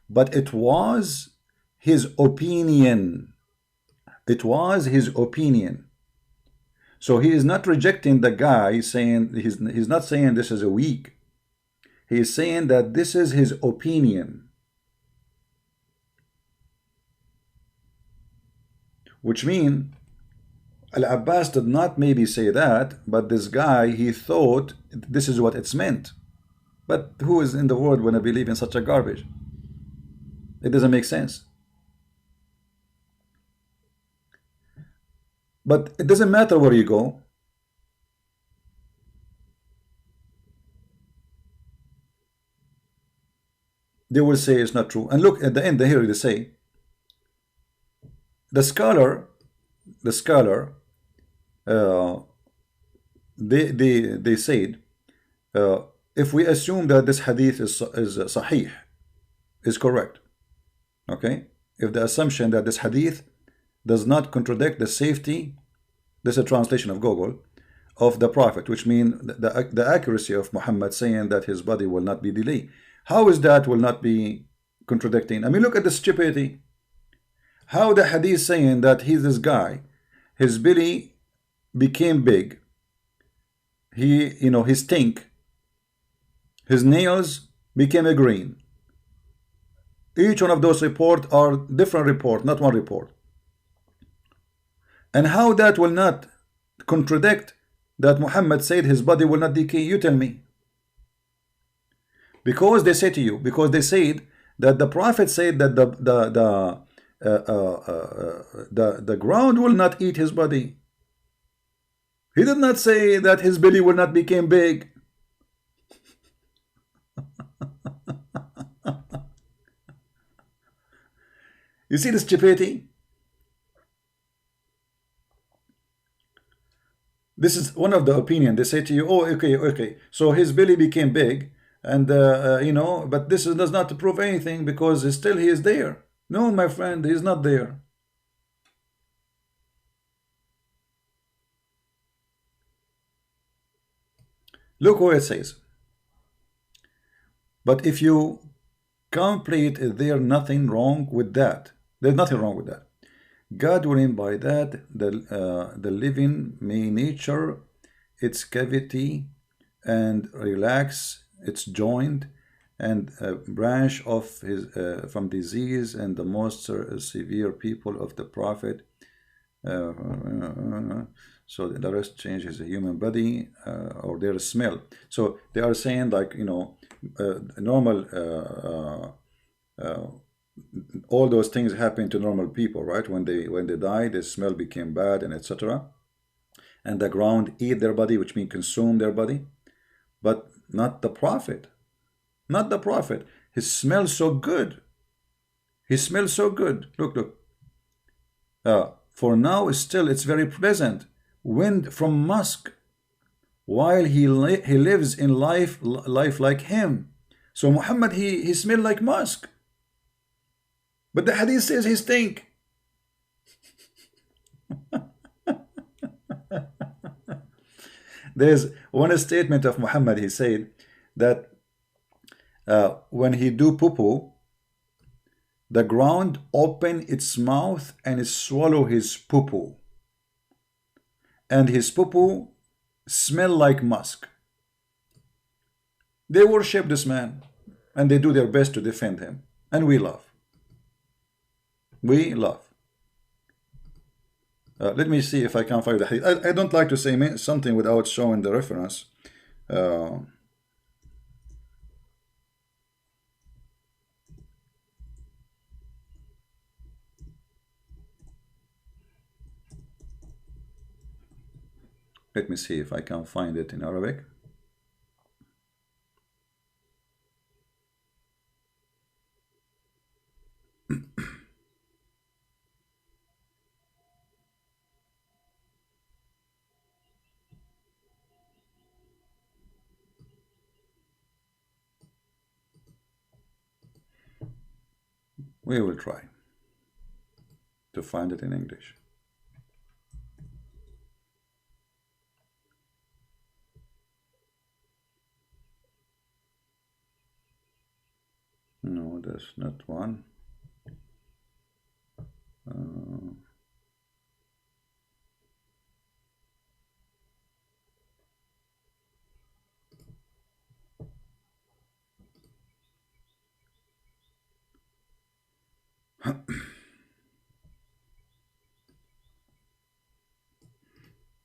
Speaker 1: but it was his opinion. It was his opinion. So he is not rejecting the guy, saying he's not saying this is a weak. He is saying that this is his opinion. Which means Al-Abbas did not maybe say that, but this guy, he thought this is what it's meant. But who is in the world when I believe in such a garbage? It doesn't make sense. But it doesn't matter where you go. They will say it's not true. And look at the end here they say, the scholar, they said, if we assume that this hadith is sahih, is correct, okay? If the assumption that this hadith does not contradict the safety, this is a translation of Google, of the Prophet, which means the accuracy of Muhammad saying that his body will not be delayed. How is that will not be contradicting? I mean, look at the stupidity. How the hadith saying that he's this guy, his belly became big, he stink, his nails became a green. Each one of those reports are different report, not one report. And how that will not contradict that Muhammad said his body will not decay? You tell me. Because they say to you, because they said that the Prophet said that the ground will not eat his body. He did not say that his belly will not become big. You see the stupidity? This is one of the opinion. They say to you, oh, okay. So his belly became big, and but this does not prove anything because still he is there. No, my friend, he is not there. Look what it says. But if you complete, is there nothing wrong with that? There's nothing wrong with that. God willing, by that the living may nature its cavity and relax its joint and branch of his from disease, and the most severe people of the prophet. So the rest changes the human body or their smell. So they are saying, like, you know, normal all those things happen to normal people, right? When they die, the smell became bad, and etc. And the ground eat their body, which means consume their body, but not the prophet. Not the prophet. He smells so good. He smells so good. Look, look. For now, still, it's very pleasant. Wind from musk, while he lives in life like him. So Muhammad, he smelled like musk. But the hadith says he stink. There's one statement of Muhammad. He said that when he do poo-poo, the ground open its mouth and swallow his poo-poo, and his poo-poo smell like musk. They worship this man, and they do their best to defend him, and we love. We love. Let me see if I can find the hadith. I don't like to say something without showing the reference. Let me see if I can find it in Arabic. We will try to find it in English. No, that's not one.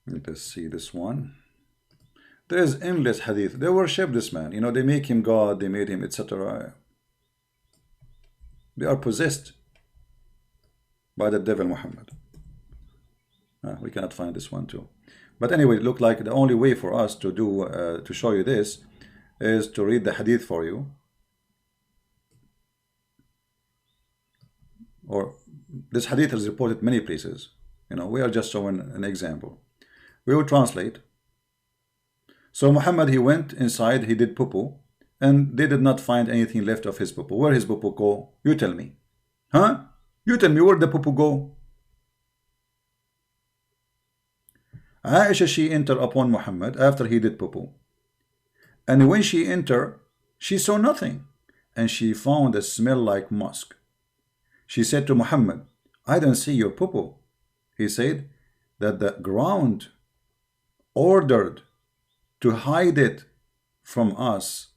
Speaker 1: Let us see this one. There is endless hadith. They worship this man. You know, they make him God, they made him, etc. They are possessed by the devil Muhammad. We cannot find this one too. But anyway, it looked like the only way for us to do to show you this is to read the hadith for you. Or this hadith is reported many places. You know, we are just showing an example. We will translate. So Muhammad, he went inside, he did poo-poo, and they did not find anything left of his poo-poo. Where his poo-poo go? You tell me. Huh? You tell me where the poo-poo go? Aisha, she entered upon Muhammad after he did poo-poo. And when she entered, she saw nothing, and she found a smell like musk. She said to Muhammad, I don't see your poo-poo. He said that the ground ordered to hide it from us,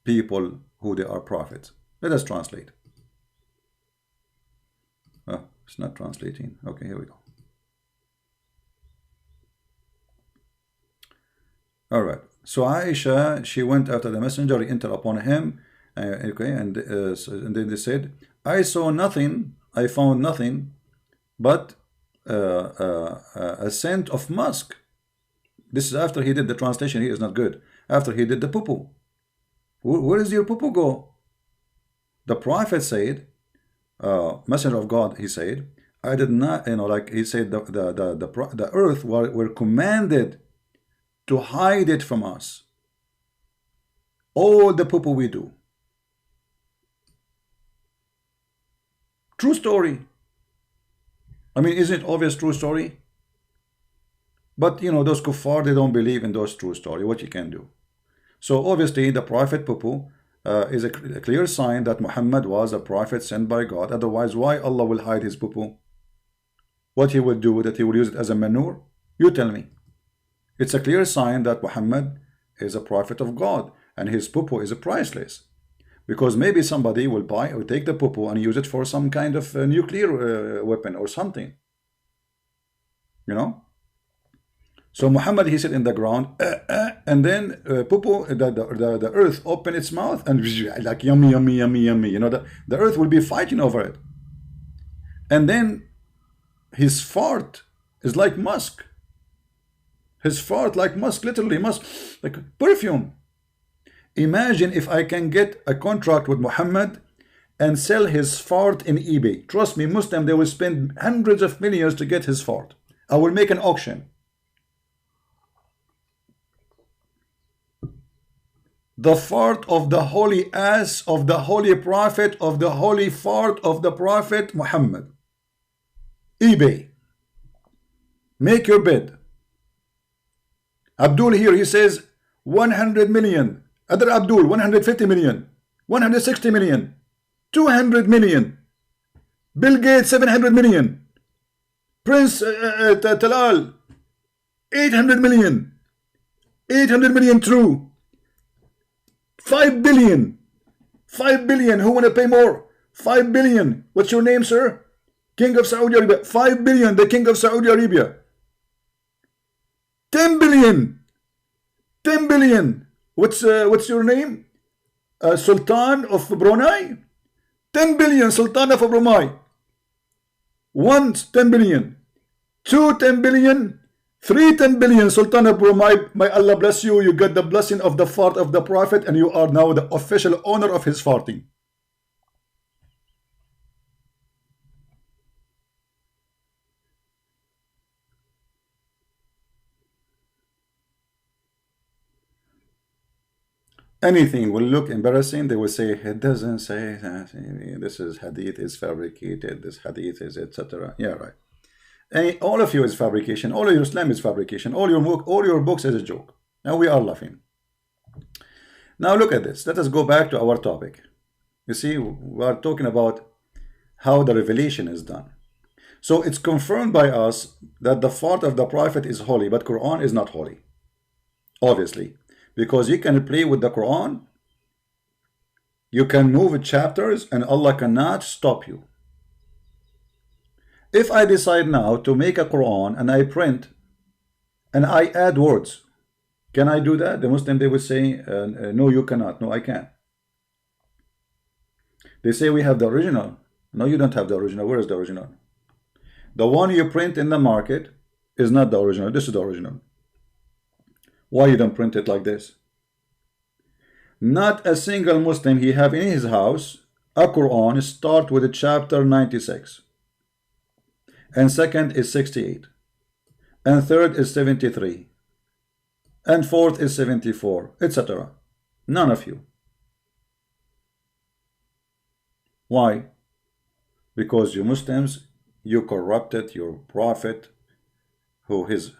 Speaker 1: people who they are prophets. Let us translate. Oh, it's not translating. Okay, here we go. All right. So Aisha, she went after the messenger, entered upon him. Okay, and then they said, I saw nothing, I found nothing but a scent of musk. This is after he did the translation. He is not good. After he did the poo-poo. Where is your poo-poo go? The prophet said, messenger of God, he said, I did not, you know, like he said, the earth were commanded to hide it from us. All the poo-poo we do. True story. I mean, isn't it obvious true story? But, you know, those kuffar, they don't believe in those true story. What you can do? So obviously the Prophet Pupu is a clear sign that Muhammad was a prophet sent by God. Otherwise, why Allah will hide his Pupu? What he will do with it? He will use it as a manure? You tell me. It's a clear sign that Muhammad is a prophet of God and his Pupu is priceless. Because maybe somebody will buy or take the Pupu and use it for some kind of nuclear weapon or something. You know? So Muhammad, he sit in the ground, and then Pupu, the earth open its mouth and like yummy, yummy, yummy, yummy. You know, the earth will be fighting over it. And then his fart is like musk. His fart like musk, literally musk, like perfume. Imagine if I can get a contract with Muhammad and sell his fart in eBay. Trust me, Muslim, they will spend hundreds of millions to get his fart. I will make an auction. The fart of the holy ass of the holy prophet of the holy fart of the prophet Muhammad. eBay. Make your bid. Abdul here, he says 100 million. Other Abdul, 150 million. 160 million. 200 million. Bill Gates, 700 million. Prince Talal, 800 million. 800 million true. 5 billion. 5 billion. Who want to pay more? 5 billion. What's your name, sir? King of Saudi Arabia. 5 billion. The King of Saudi Arabia. 10 billion. 10 billion. What's your name? Sultan of Brunei. 10 billion. Sultan of Brunei. 1, 10 billion. 2, 10 billion. 3, 10 billion. Sultan of Brunei, may Allah bless you. You got the blessing of the fart of the Prophet and you are now the official owner of his farting. Anything will look embarrassing, they will say, it doesn't say that. This is hadith is fabricated. This hadith is etc. Yeah, right. All of you is fabrication. All of your Islam is fabrication. All your books is a joke. Now we are laughing. Now look at this. Let us go back to our topic. You see, we are talking about how the revelation is done. So it's confirmed by us that the fart of the Prophet is holy, but Quran is not holy. Obviously. Because you can play with the Quran. You can move chapters and Allah cannot stop you. If I decide now to make a Quran and I print and I add words, can I do that? The Muslim, they will say, no, you cannot. No, I can't. They say we have the original. No, you don't have the original. Where is the original? The one you print in the market is not the original. This is the original. Why you don't print it like this? Not a single Muslim he have in his house a Quran start with chapter 96. And second is 68, and third is 73, and fourth is 74, etc. None of you. Why? Because you Muslims, you corrupted your prophet, who his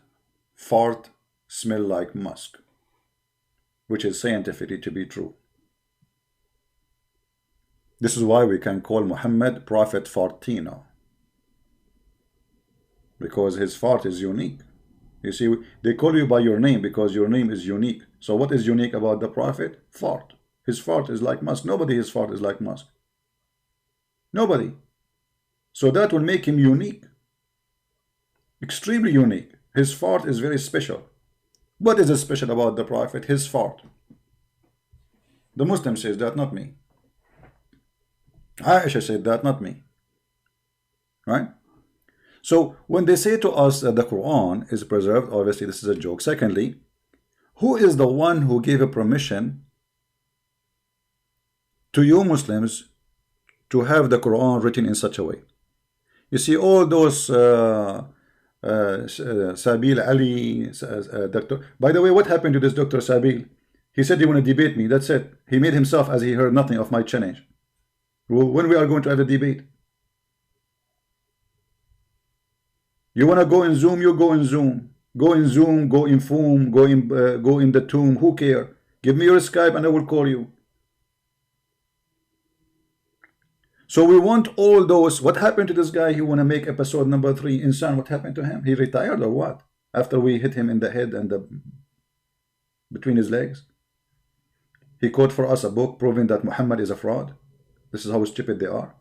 Speaker 1: fart smell like musk, which is scientifically to be true. This is why we can call Muhammad Prophet Fartino. Because his fart is unique. You see, they call you by your name because your name is unique. So what is unique about the Prophet? Fart. His fart is like musk. Nobody his fart is like musk. Nobody. So that will make him unique. Extremely unique. His fart is very special. What is special about the Prophet? His fart. The Muslim says that, not me. Aisha said that, not me. Right? So when they say to us that the Quran is preserved, obviously this is a joke. Secondly, who is the one who gave a permission to you Muslims to have the Quran written in such a way? You see, all those Sabil Ali, Dr. By the way, what happened to this Dr. Sabil? He said he want to debate me. That's it. He made himself as he heard nothing of my challenge. When we are going to have a debate? You want to go in Zoom, you go in Zoom. Go in Zoom, go in Foom, go in the Tomb. Who care? Give me your Skype and I will call you. So we want all those. What happened to this guy? He want to make episode number 3. Insan, what happened to him? He retired or what? After we hit him in the head and between his legs. He quote for us a book proving that Muhammad is a fraud. This is how stupid they are.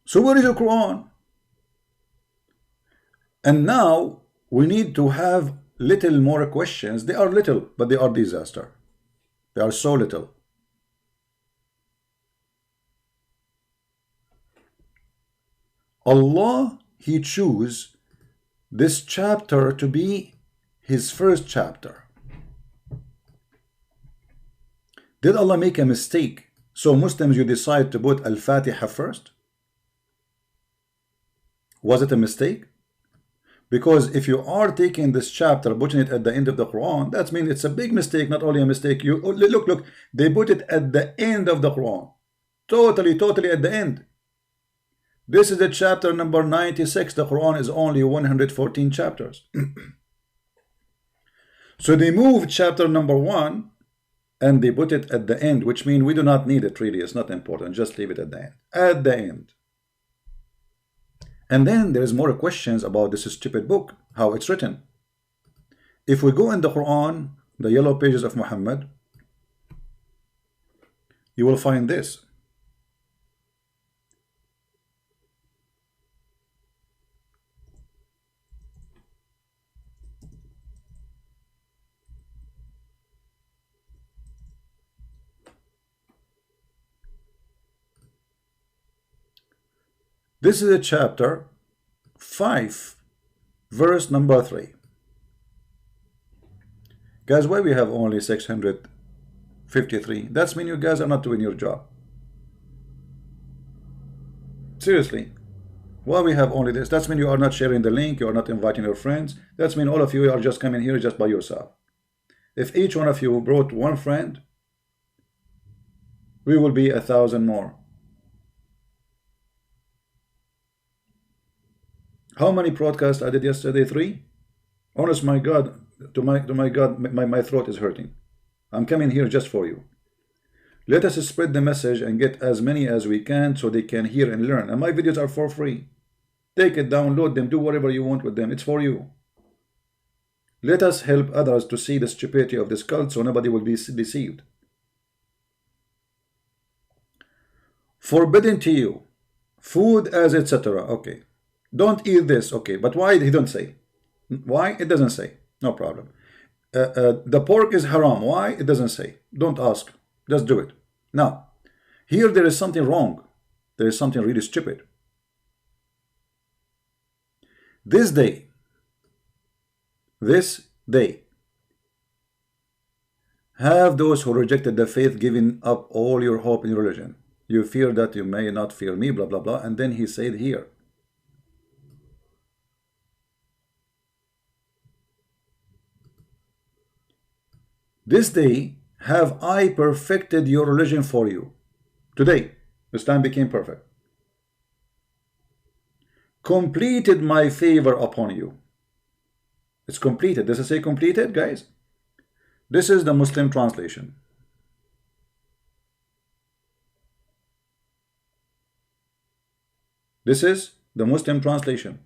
Speaker 1: So where is your Quran? And now we need to have little more questions. They are little, but they are disaster. They are so little. Allah, He chose this chapter to be His first chapter. Did Allah make a mistake? So Muslims, you decide to put Al-Fatiha first? Was it a mistake? Because if you are taking this chapter, putting it at the end of the Quran, that means it's a big mistake, not only a mistake. You look, they put it at the end of the Quran. Totally at the end. This is the chapter number 96. The Quran is only 114 chapters. So they moved chapter number 1 and they put it at the end, which means we do not need it really. It's not important. Just leave it at the end. At the end. And then there is more questions about this stupid book, how it's written. If we go in the Quran, the yellow pages of Muhammad, you will find this. This is a chapter 5, verse number 3. Guys, why we have only 653? That's mean you guys are not doing your job. Seriously. Why we have only this? That's mean you are not sharing the link, you are not inviting your friends. That's mean all of you are just coming here just by yourself. If each one of you brought one friend, we will be 1,000 more. How many broadcasts I did yesterday? 3? Honest, my God, to my God, my throat is hurting. I'm coming here just for you. Let us spread the message and get as many as we can so they can hear and learn. And my videos are for free. Take it, download them, do whatever you want with them. It's for you. Let us help others to see the stupidity of this cult so nobody will be deceived. Forbidden to you, food as etc. Okay. Don't eat this. Okay, but why he don't say? Why? It doesn't say. No problem. The pork is haram. Why? It doesn't say. Don't ask. Just do it. Now, here there is something wrong. There is something really stupid. This day, have those who rejected the faith given up all your hope in religion. You fear that you may not fear me, blah, blah, blah. And then he said here, this day have I perfected your religion for you. Today, Islam became perfect. Completed my favor upon you. It's completed. Does it say completed, guys? This is the Muslim translation. This is the Muslim translation.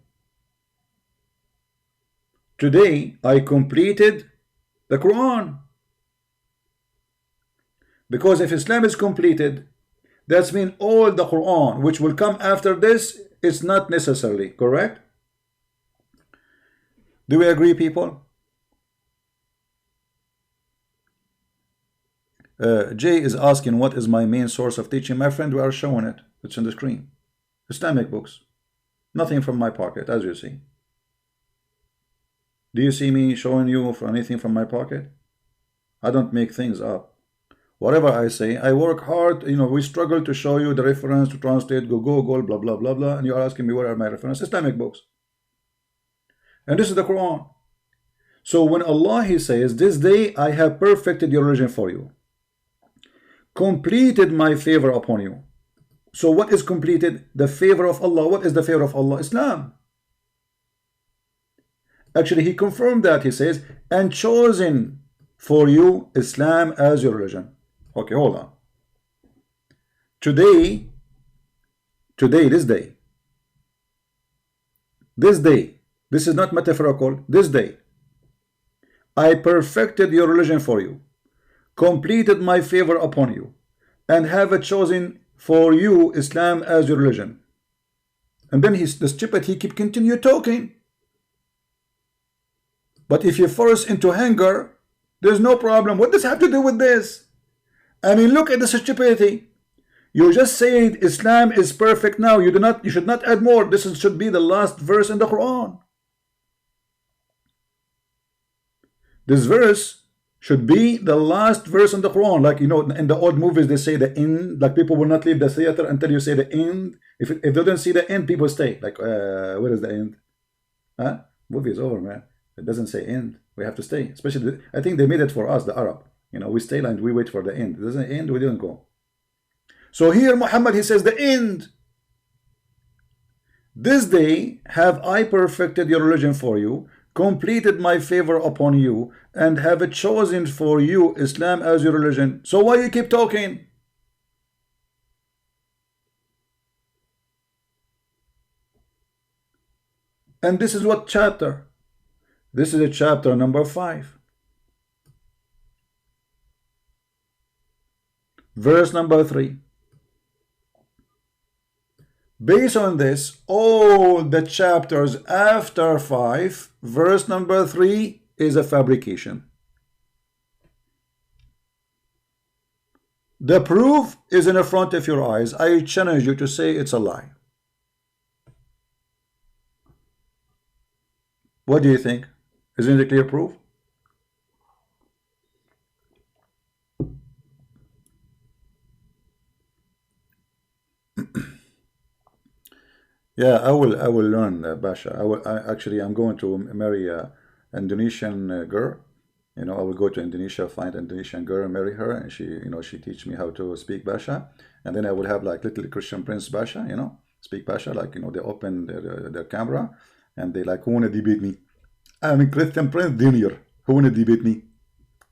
Speaker 1: Today, I completed the Quran. Because if Islam is completed, that means all the Quran which will come after this is not necessarily correct. Do we agree, people? Jay is asking, what is my main source of teaching? My friend, we are showing it. It's on the screen. Islamic books. Nothing from my pocket, as you see. Do you see me showing you for anything from my pocket? I don't make things up. Whatever I say, I work hard. You know, we struggle to show you the reference, to translate, go Google, blah, blah, blah, blah. And you are asking me, where are my references? Islamic books. And this is the Quran. So when Allah, He says, this day I have perfected your religion for you. Completed my favor upon you. So what is completed? The favor of Allah. What is the favor of Allah? Islam. Actually, he confirmed that. He says, and chosen for you Islam as your religion. Okay, hold on. Today, this day, this is not metaphorical, this day, I perfected your religion for you, completed my favor upon you, and have chosen for you Islam as your religion. And then the stupid, he keep continue talking. But if you force into anger, there's no problem. What does it have to do with this? I mean, look at the stupidity. You just said Islam is perfect now. You should not add more. This should be the last verse in the Quran. This verse should be the last verse in the Quran. Like, you know, in the old movies, they say the end. Like, people will not leave the theater until you say the end. If they don't see the end, people stay. Like, where is the end? Huh? Movie is over, man. It doesn't say end. We have to stay. Especially, I think they made it for us, the Arab. You know, we stay and we wait for the end. It doesn't end, we didn't go. So here Muhammad, he says the end. This day have I perfected your religion for you, completed my favor upon you, and have chosen for you Islam as your religion. So why you keep talking? And this is what chapter? This is a chapter number 5. Verse number 3. Based on this, all the chapters after 5, verse number 3 is a fabrication. The proof is in the front of your eyes. I challenge you to say it's a lie. What do you think? Isn't it a clear proof? Yeah, I will learn, Basha. I'm going to marry a Indonesian girl. You know, I will go to Indonesia, find an Indonesian girl, marry her, and she teach me how to speak Basha, and then I will have like little Christian Prince Basha, you know, speak Basha, like, you know, they open their camera, and they like, who wanna debate me? I'm a Christian Prince Junior. Who wanna debate me?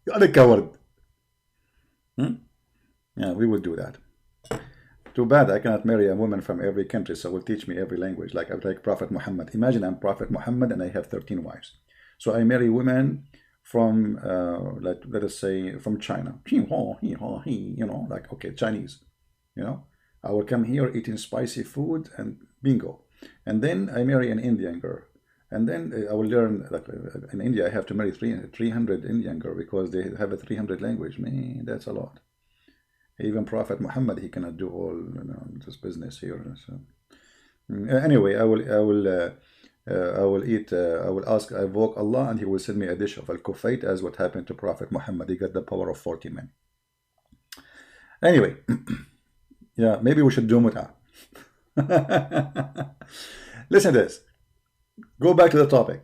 Speaker 1: You're a coward. Yeah, we will do that. Too bad I cannot marry a woman from every country, so will teach me every language, like Prophet Muhammad. Imagine I'm Prophet Muhammad and I have 13 wives. So I marry women from, let us say, from China. You know, like, okay, Chinese. You know, I will come here eating spicy food and bingo. And then I marry an Indian girl. And then I will learn, like, in India, I have to marry 300 Indian girl because they have a 300 language. Man, that's a lot. Even Prophet Muhammad, he cannot do all, you know, this business here. So anyway, I will ask, I invoke Allah, and He will send me a dish of al-kufayt, as what happened to Prophet Muhammad. He got the power of 40 men. Anyway, yeah, maybe we should do mut'ah. Listen to this. Go back to the topic.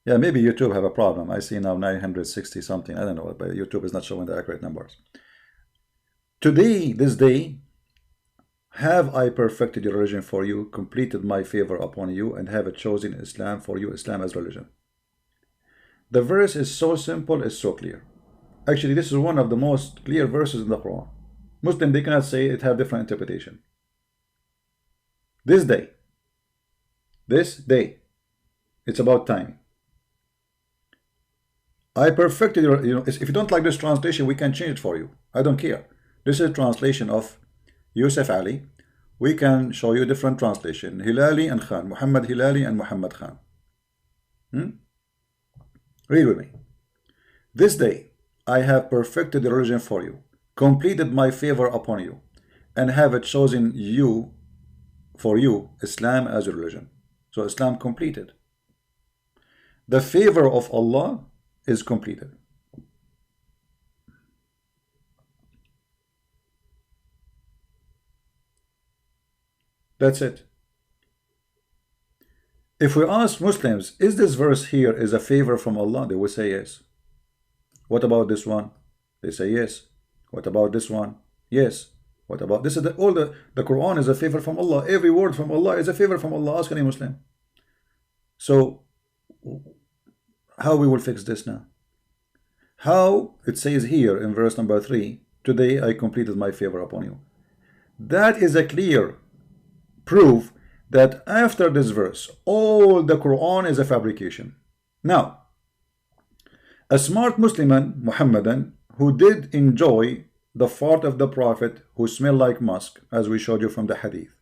Speaker 1: Yeah, maybe YouTube have a problem. I see now 960 something. I don't know, but YouTube is not showing the accurate numbers. Today, this day, have I perfected your religion for you, completed my favor upon you, and have chosen Islam for you, Islam as religion. The verse is so simple, it's so clear. Actually, this is one of the most clear verses in the Quran. Muslim, they cannot say it have different interpretation. This day, it's about time. I perfected your, you know, if you don't like this translation, we can change it for you. I don't care. This is a translation of Yusuf Ali. We can show you different translation. Hilali and Khan. Muhammad Hilali and Muhammad Khan. Read with me. This day I have perfected the religion for you, completed my favor upon you, and have chosen you for you Islam as your religion. So Islam completed. The favor of Allah is completed. That's it. If we ask Muslims, is this verse here is a favor from Allah? They will say yes. What about this one? They say yes. What about this one? Yes. What about this? Is all the Quran is a favor from Allah. Every word from Allah is a favor from Allah. Ask any Muslim. So how we will fix this now? How it says here in verse number 3, today I completed my favor upon you. That is a clear proof that after this verse, all the Quran is a fabrication. Now, a smart Muslim, Muhammadan, who did enjoy the fart of the Prophet who smelled like musk, as we showed you from the hadith,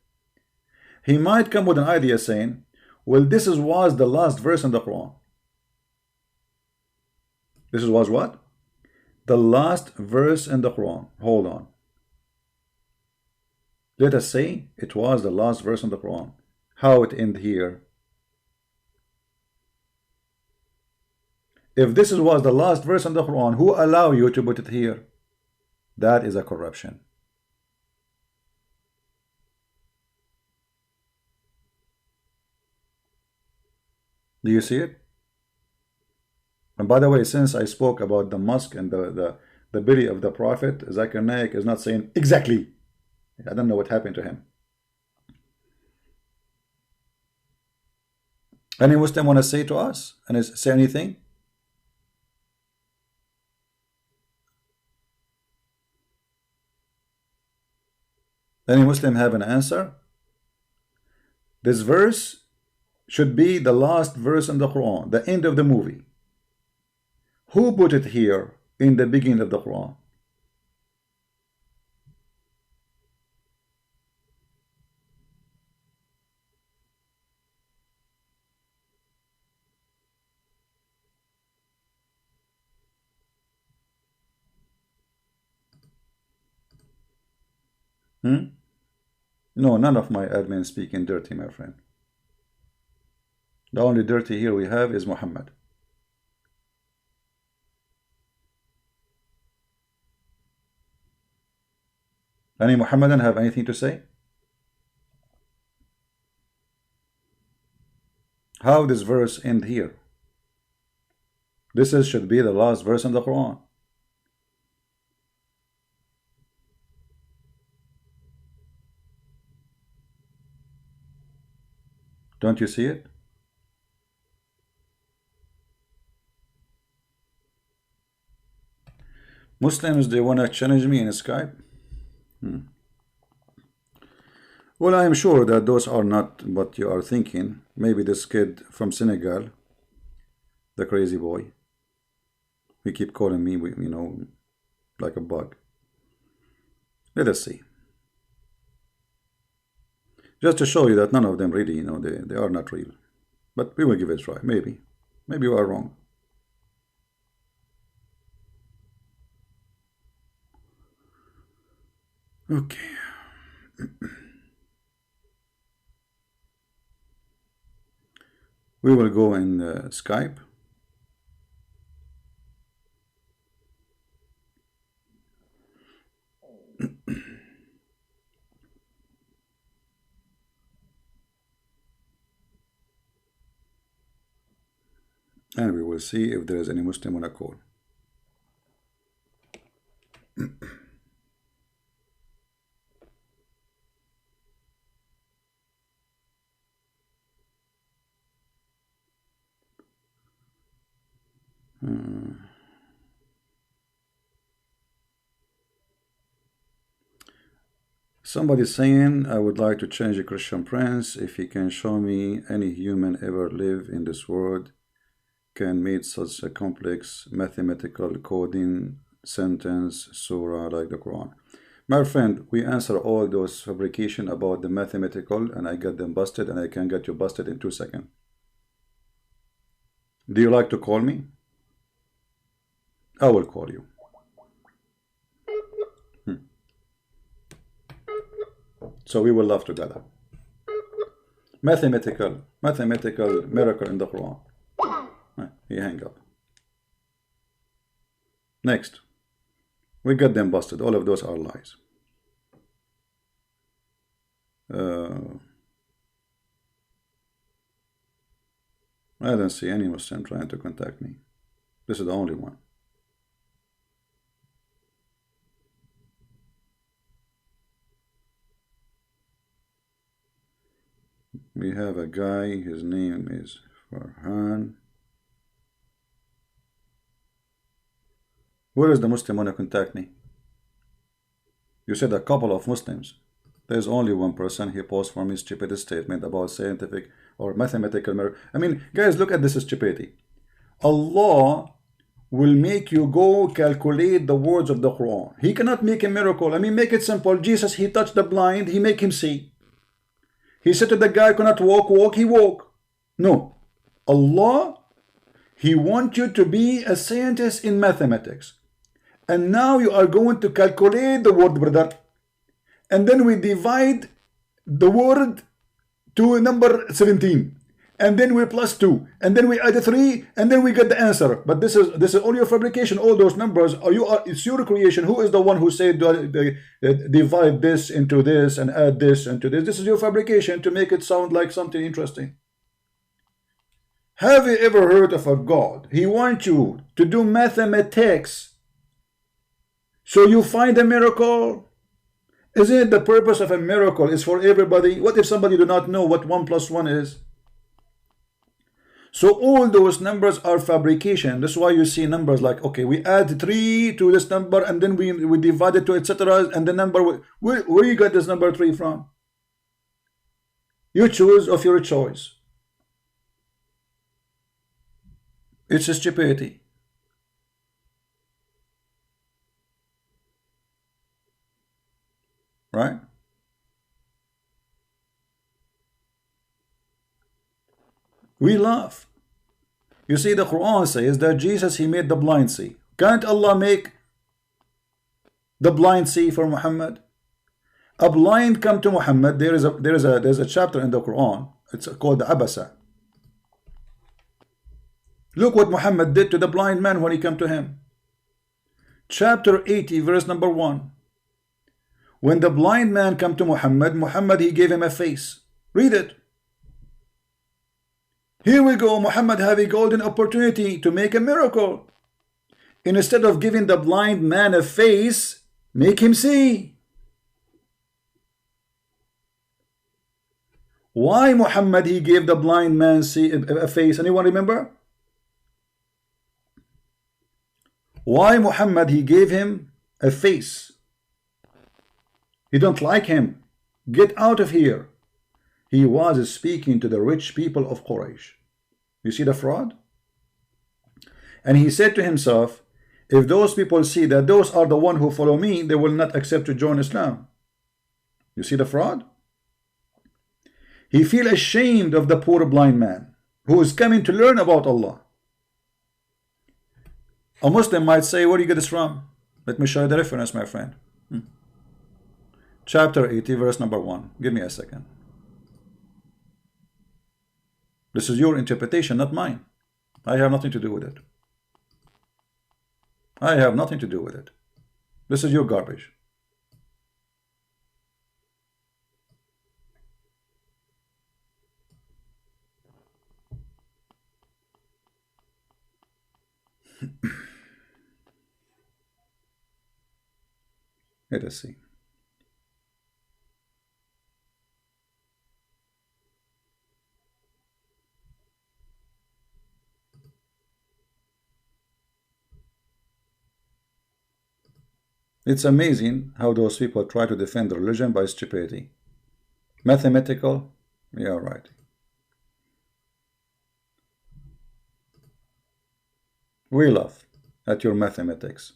Speaker 1: he might come with an idea saying, well, this was the last verse in the Quran. This was what? The last verse in the Quran. Hold on. Let us say it was the last verse in the Quran. How it end here? If this was the last verse in the Quran, who allow you to put it here? That is a corruption. Do you see it? And by the way, since I spoke about the musk and the belly of the Prophet, Zakir Naik is not saying exactly. I don't know what happened to him. Any Muslim want to say to us and say anything? Any Muslim have an answer? This verse should be the last verse in the Quran, the end of the movie. Who put it here in the beginning of the Quran? No, none of my admins speak in dirty, my friend. The only dirty here we have is Muhammad. Any Muhammadan have anything to say? How this verse end here? This should be the last verse in the Quran. Don't you see it? Muslims, they want to challenge me in Skype? Well, I am sure that those are not what you are thinking. Maybe this kid from Senegal, the crazy boy, he keep calling me, you know, like a bug. Let us see. Just to show you that none of them really, you know, they are not real. But we will give it a try. Maybe you are wrong. Okay. We will go in Skype. And we will see if there is any Muslim on a call. Somebody saying, I would like to change a Christian Prince. If he can show me any human ever live in this world can meet such a complex mathematical coding sentence surah like the Quran. My friend, we answer all those fabrication about the mathematical and I get them busted and I can get you busted in 2 seconds. Do you like to call me? I will call you. So we will laugh together. Mathematical miracle in the Quran. He hang up. Next. We got them busted. All of those are lies. I don't see any Muslim trying to contact me. This is the only one. We have a guy, his name is Farhan. Where is the Muslim want to contact me? You said a couple of Muslims. There's only one person. He posed for me stupid statement about scientific or mathematical miracle. I mean, guys, look at this stupidity. Allah will make you go calculate the words of the Quran. He cannot make a miracle. I mean, make it simple. Jesus, he touched the blind, he make him see. He said to the guy cannot walk, he walk. No. Allah, he wants you to be a scientist in mathematics. And now you are going to calculate the word, brother. And then we divide the word to number 17. And then we plus 2. And then we add 3. And then we get the answer. But this is all your fabrication. All those numbers it's your creation. Who is the one who said divide this into this and add this into this? This is your fabrication to make it sound like something interesting. Have you ever heard of a God? He wants you to do mathematics so you find a miracle. Isn't it the purpose of a miracle is for everybody? What if somebody do not know what 1 plus 1 is? So all those numbers are fabrication. That's why you see numbers like, okay, we add 3 to this number and then we divide it to etc. And the number, where you got this number 3 from? You choose of your choice. It's a stupidity. Right? We laugh. You see, the Quran says that Jesus, he made the blind see. Can't Allah make the blind see for Muhammad? A blind come to Muhammad. There's a chapter in the Quran. It's called the Abasa. Look what Muhammad did to the blind man when he came to him. Chapter 80, verse number 1. When the blind man came to Muhammad, he gave him a face. Read it. Here we go. Muhammad have a golden opportunity to make a miracle. Instead of giving the blind man a face, make him see. Why Muhammad he gave the blind man a face? Anyone remember? Why Muhammad he gave him a face? He don't like him. Get out of here. He was speaking to the rich people of Quraysh. You see the fraud? And he said to himself, if those people see that those are the one who follow me, they will not accept to join Islam. You see the fraud? He feel ashamed of the poor blind man who is coming to learn about Allah. A Muslim might say, where do you get this from? Let me show you the reference, my friend. Chapter 80, verse number 1. Give me a second. This is your interpretation, not mine. I have nothing to do with it. I have nothing to do with it. This is your garbage. Let us see. It's amazing how those people try to defend the religion by stupidity. Mathematical? Yeah, right. We laugh at your mathematics.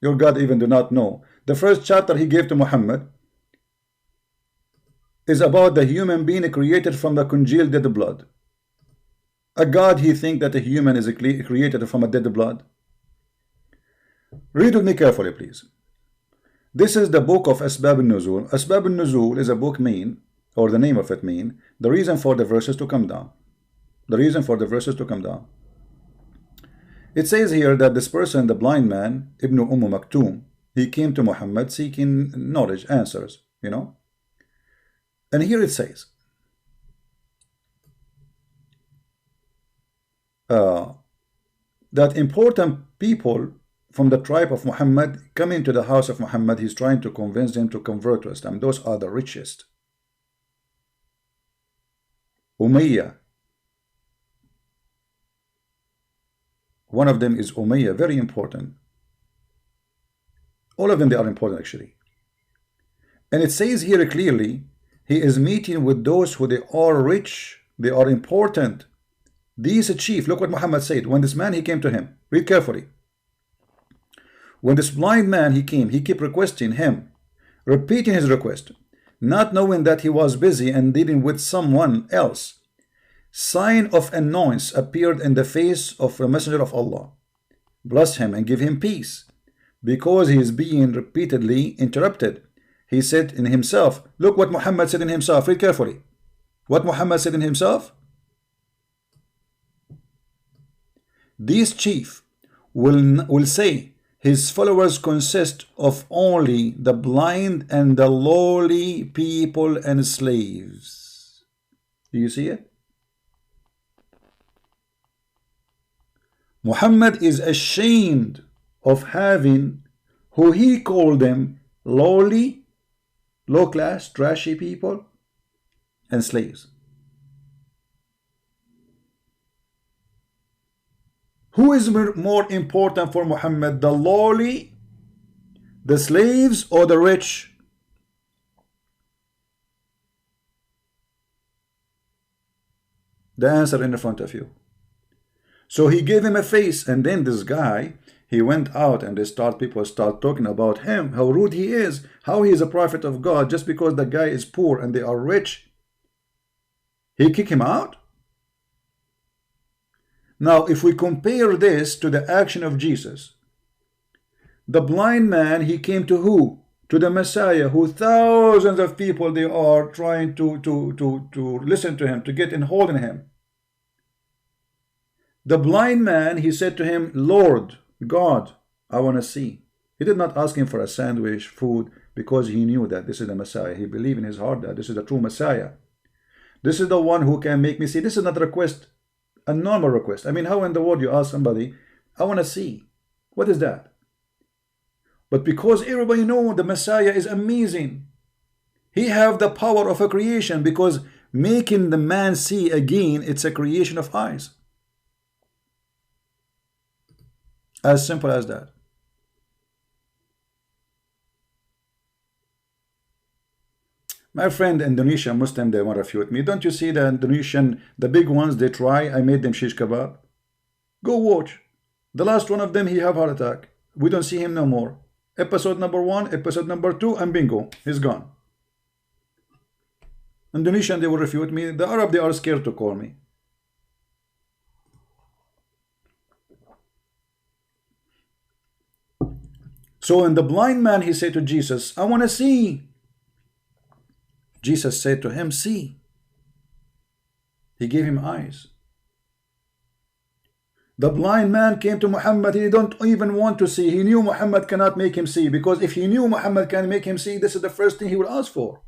Speaker 1: Your God even do not know. The first chapter he gave to Muhammad is about the human being created from the congealed dead blood. A God he think that a human is created from a dead blood? Read with me carefully, please. This is the book of Asbab al-Nuzul. Asbab al-Nuzul is a book mean, or the name of it mean, the reason for the verses to come down. The reason for the verses to come down. It says here that this person, the blind man, Ibn Maktoum, he came to Muhammad seeking knowledge, answers, you know. And here it says, that important people from the tribe of Muhammad come into the house of Muhammad. He's trying to convince them to convert to Islam. Those are the richest. Umayyah, One of them is Umayyah, very important. All of them, they are important actually. And it says here clearly, he is meeting with those who they are rich, they are important. These chief, look what Muhammad said. When this man, he came to him. Read carefully. When this blind man, he came, he kept requesting him, repeating his request, not knowing that he was busy and dealing with someone else. Sign of annoyance appeared in the face of the messenger of Allah. Bless him and give him peace, because he is being repeatedly interrupted. He said in himself, look what Muhammad said in himself. Read carefully. What Muhammad said in himself? This chief will say his followers consist of only the blind and the lowly people and slaves. Do you see it? Muhammad is ashamed of having who he called them lowly, low class, trashy people and slaves. Who is more important for Muhammad, the lowly, the slaves, or the rich? The answer in front of you. So he gave him a face, and then this guy, he went out and people start talking about him, how rude he is, how he is a prophet of God, just because the guy is poor and they are rich. He kicked him out. Now, if we compare this to the action of Jesus, the blind man, he came to who? To the Messiah, who thousands of people, they are trying to listen to him, to get in hold in him. The blind man, he said to him, Lord, God, I want to see. He did not ask him for a sandwich, food, because he knew that this is the Messiah. He believed in his heart that this is the true Messiah. This is the one who can make me see. This is not a request, a normal request. I mean, how in the world you ask somebody, I want to see? What is that? But because everybody knows the Messiah is amazing, he have the power of a creation, because making the man see again, it's a creation of eyes. As simple as that. My friend, Indonesian Muslim, they want to refute me. Don't you see the Indonesian, the big ones, they try. I made them shish kebab. Go watch. The last one of them, he have heart attack. We don't see him no more. Episode number 1, episode number 2, and bingo, he's gone. Indonesian, they will refute me. The Arab, they are scared to call me. So when the blind man, he said to Jesus, I want to see. Jesus said to him, see. He gave him eyes. The blind man came to Muhammad. He don't even want to see. He knew Muhammad cannot make him see, because if he knew Muhammad can make him see, this is the first thing he will ask for.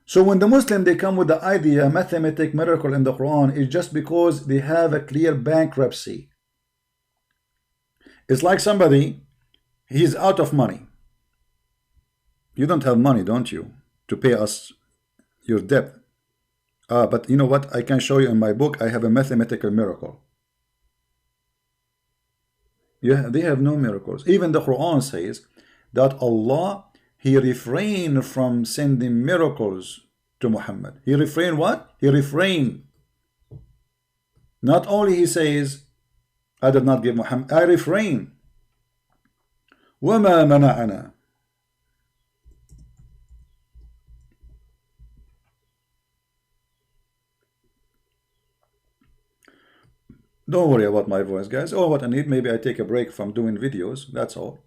Speaker 1: So when the Muslim, they come with the idea mathematic miracle in the Quran, is just because they have a clear bankruptcy. It's like somebody, he's out of money. You don't have money, don't you, to pay us your debt? But you know what? I can show you in my book. I have a mathematical miracle. Yeah, they have no miracles. Even the Quran says that Allah, he refrained from sending miracles to Muhammad. He refrained what? He refrained. Not only he says, I did not give Muhammad, I refrain. وَمَا مَنَعَنَا. Don't worry about my voice, guys. Oh, what I need, maybe I take a break from doing videos. That's all.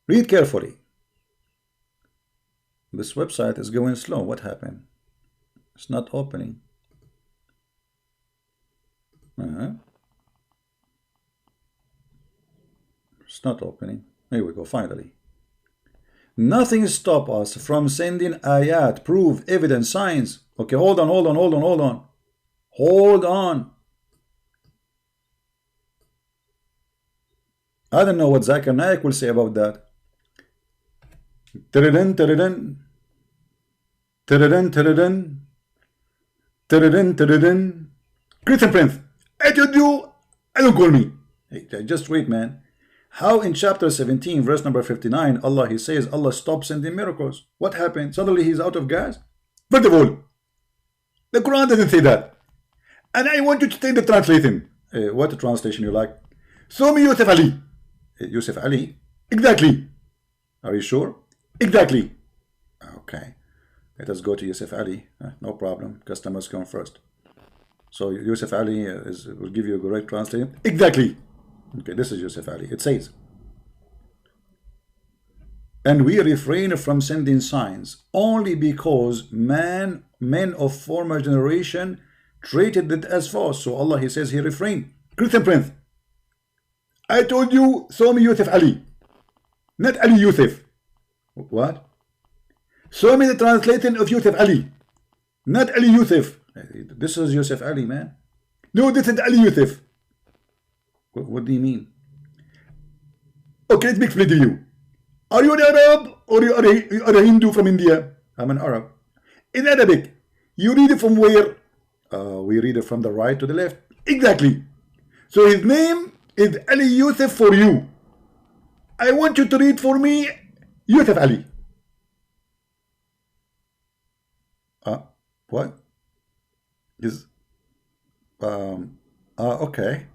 Speaker 1: Read carefully. This website is going slow. What happened? It's not opening. It's not opening. Here we go, finally. Nothing stops us from sending ayat, proof, evidence, signs. Okay, hold on. Hold on. I don't know what Zakir Naik will say about that. Tiridan, tiridan. Tiridan, tiridan. Tadadun, tadadun. Christian Prince, I told you, I don't call me. Hey, just wait, man. How in chapter 17, verse number 59, He says Allah stopped sending miracles. What happened? Suddenly he's out of gas? First of all, the Quran doesn't say that. And I want you to take the translation. What translation you like? Show me Yusuf Ali. Yusuf Ali? Exactly. Are you sure? Exactly. Okay. Let us go to Yusuf Ali. No problem. Customers come first. So Yusuf Ali will give you a correct translation. Exactly. Okay, this is Yusuf Ali. It says, and we refrain from sending signs only because men of former generation treated it as false. So Allah, He says, He refrained. Christian Prince, I told you, show me Yusuf Ali, not Ali Yusuf. What? Show me the translation of Yusuf Ali, not Ali Yusuf. This is Yusuf Ali, man. No, this is Ali Yusuf. What do you mean? Okay, let me explain to you. Are you an Arab or you are a Hindu from India? I'm an Arab. In Arabic, you read it from where? We read it from the right to the left. Exactly. So his name is Ali Yusuf for you. I want you to read for me Yusuf Ali. What? Is okay.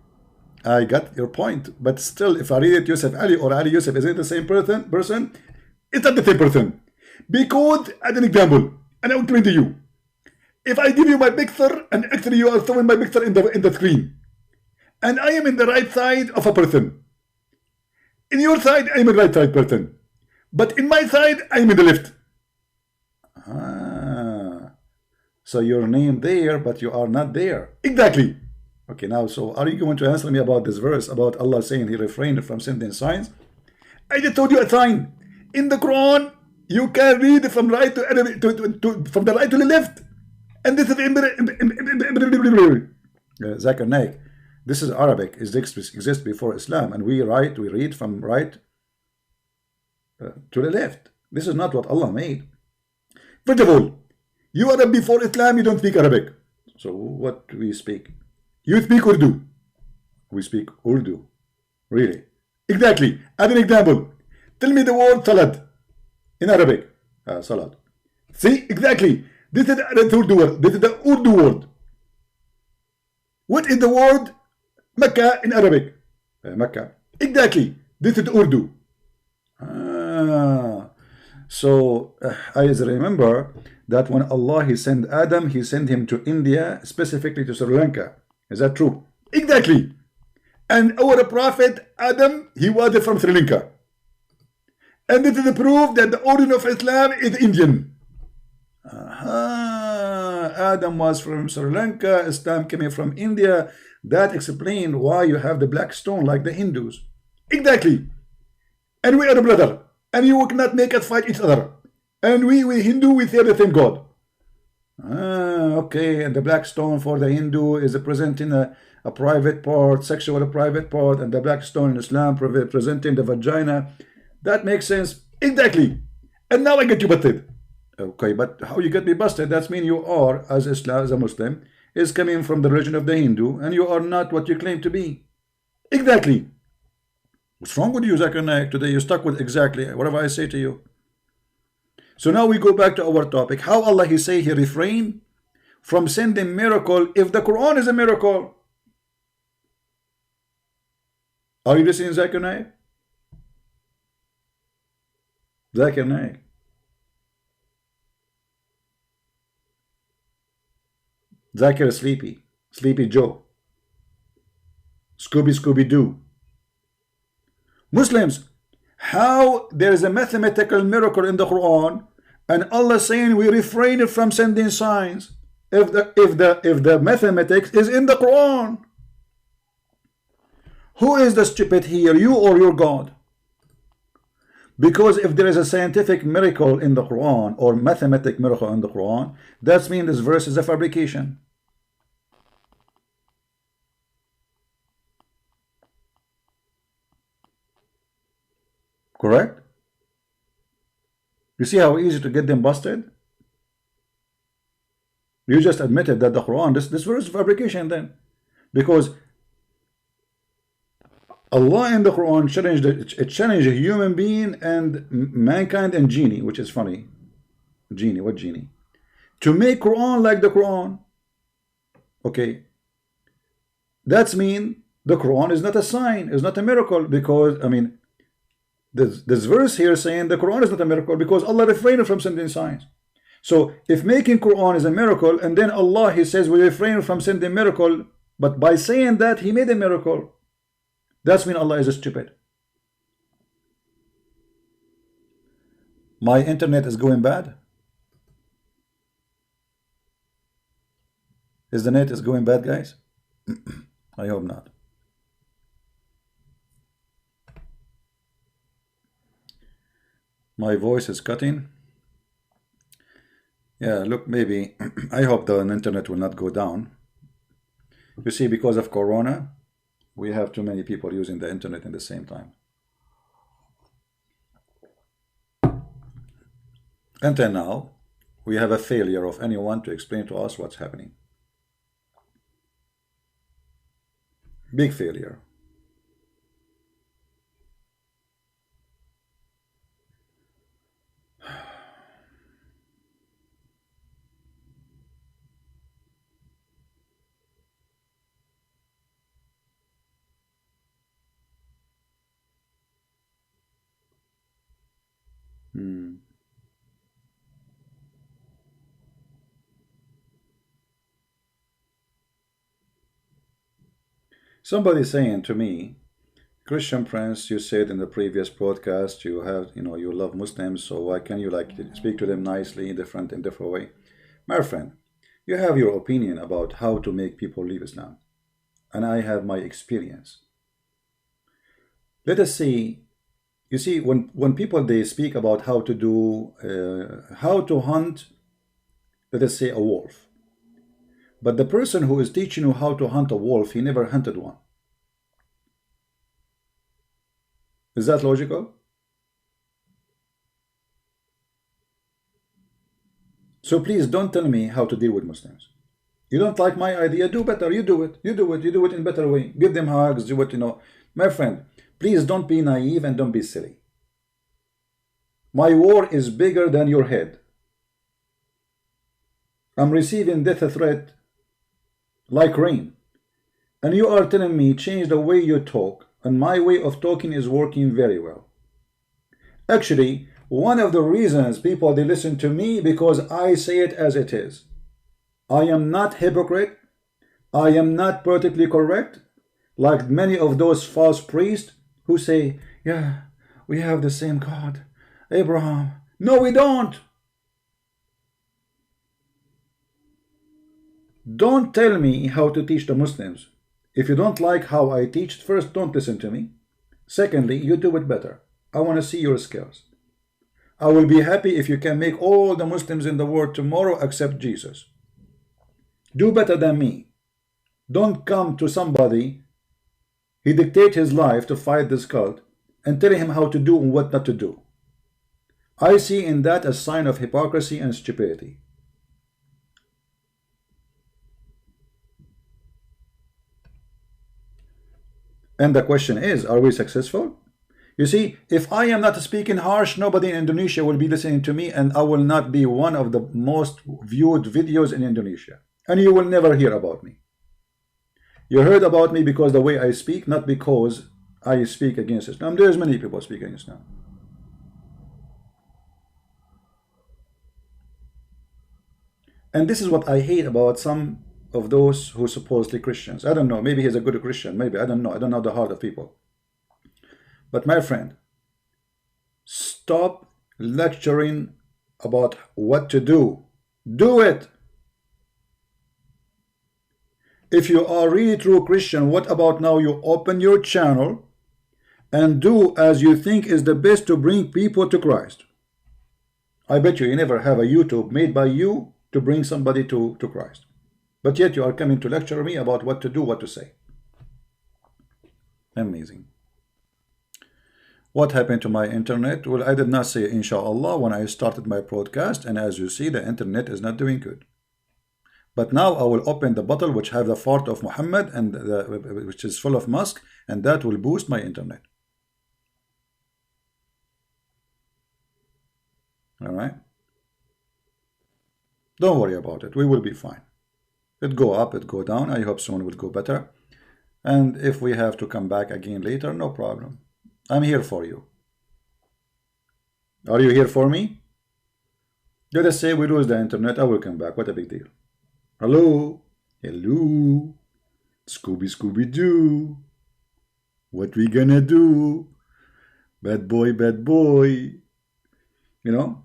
Speaker 1: I got your point, but still, if I read it Yusuf Ali or Ali Yusuf, is it the same person? It's not the same person. Because, as an example, and I will explain to you, if I give you my picture, and actually you are showing my picture in the screen, and I am in the right side of a person. In your side, I am in the right side person. But in my side, I am in the left. So your name there, but you are not there. Exactly. Okay, now, so are you going to answer me about this verse, about Allah saying He refrained from sending signs? I just told you a sign. In the Quran, you can read from right from the right to the left. And this is Zakir Naik. This is Arabic. It exists before Islam, and we read from right to the left. This is not what Allah made. First of all, you are before Islam, you don't speak Arabic. So what do we speak? You speak Urdu. We speak Urdu. Really? Exactly. As an example, tell me the word salad in Arabic. Salad. See? Exactly. This is the Urdu word. This is the Urdu word. What is the word Mecca in Arabic? Mecca. Exactly. This is Urdu. So I remember that when Allah He sent Adam, He sent him to India, specifically to Sri Lanka. Is that true? Exactly. And our prophet Adam, he was from Sri Lanka. And this is the proof that the origin of Islam is Indian. Adam was from Sri Lanka, Islam came from India. That explains why you have the black stone like the Hindus. Exactly. And we are a brother. And you cannot make us fight each other. And we Hindu, we serve the same God. Okay, and the black stone for the Hindu is presenting a private part, sexual private part, and the black stone in Islam presenting the vagina. That makes sense. Exactly. And now I get you busted. Okay, but how you get me busted? That means you are, as Islam, as a Muslim, is coming from the religion of the Hindu, and you are not what you claim to be. Exactly. What's wrong with you, Zakir Naik? Today you're stuck with exactly whatever I say to you. So now we go back to our topic. How Allah He say He refrained from sending miracle if the Quran is a miracle? Are you listening, Zakir Naik? Zakir Naik. Zakir is sleepy. Sleepy Joe. Scooby Doo. Muslims, how there is a mathematical miracle in the Quran, and Allah saying we refrain from sending signs if the mathematics is in the Quran. Who is the stupid here, you or your God? Because if there is a scientific miracle in the Quran or mathematic miracle in the Quran, that means this verse is a fabrication. Correct? You see how easy to get them busted? You just admitted that the Quran, this verse is fabrication then. Because Allah in the Quran challenged a human being and mankind and genie, which is funny. Genie, what genie? To make Quran like the Quran. Okay. That's mean the Quran is not a sign, is not a miracle, because, I mean, this verse here saying the Quran is not a miracle because Allah refrained from sending signs. So if making Quran is a miracle, and then Allah, he says we refrain from sending miracle, but by saying that he made a miracle, that's mean Allah is stupid. My internet is going bad. Is the net is going bad, guys? I hope not. My voice is cutting. Yeah, look, maybe I hope the internet will not go down. You see, because of Corona, we have too many people using the internet at the same time. Until now, we have a failure of anyone to explain to us what's happening. Big failure. Somebody saying to me, Christian Prince, you said in the previous broadcast you have, you love Muslims, so why can you speak to them nicely in different way? My friend, you have your opinion about how to make people leave Islam, and I have my experience. Let us see. You see, when people they speak about how to do, how to hunt, let us say a wolf. But the person who is teaching you how to hunt a wolf, he never hunted one. Is that logical? So please don't tell me how to deal with Muslims. You don't like my idea, do better. You do it. You do it. You do it in a better way. Give them hugs. Do what My friend, please don't be naive and don't be silly. My war is bigger than your head. I'm receiving death threat like rain. And you are telling me change the way you talk, and my way of talking is working very well. Actually, one of the reasons people they listen to me because I say it as it is. I am not hypocrite. I am not politically correct, like many of those false priests who say, yeah, we have the same God, Abraham. No, we don't. Don't tell me how to teach the Muslims. If you don't like how I teach, first, don't listen to me. Secondly, you do it better. I want to see your skills. I will be happy if you can make all the Muslims in the world tomorrow accept Jesus. Do better than me. Don't come to somebody, he dictate his life to fight this cult, and tell him how to do and what not to do. I see in that a sign of hypocrisy and stupidity. And the question is, are we successful? You see, if I am not speaking harsh, nobody in Indonesia will be listening to me, and I will not be one of the most viewed videos in Indonesia. And you will never hear about me. You heard about me because the way I speak, not because I speak against Islam. There's many people speaking against Islam. And this is what I hate about some of those who supposedly Christians. I don't know, maybe he's a good Christian, maybe, I don't know. I don't know the heart of people. But my friend, stop lecturing about what to do. Do it. If you are really true Christian, what about now you open your channel and do as you think is the best to bring people to Christ? I bet you never have a YouTube made by you to bring somebody to Christ. But yet you are coming to lecture me about what to do, what to say. Amazing. What happened to my internet? Well, I did not say inshallah when I started my broadcast, and as you see, the internet is not doing good. But now I will open the bottle which have the fort of Muhammad and which is full of musk, and that will boost my internet. All right. Don't worry about it. We will be fine. It go up, it go down. I hope soon it will go better. And if we have to come back again later, no problem. I'm here for you. Are you here for me? Let us say we lose the internet, I will come back. What a big deal. Hello? Hello? Scooby Scooby Doo. What we gonna do? Bad boy, bad boy. You know?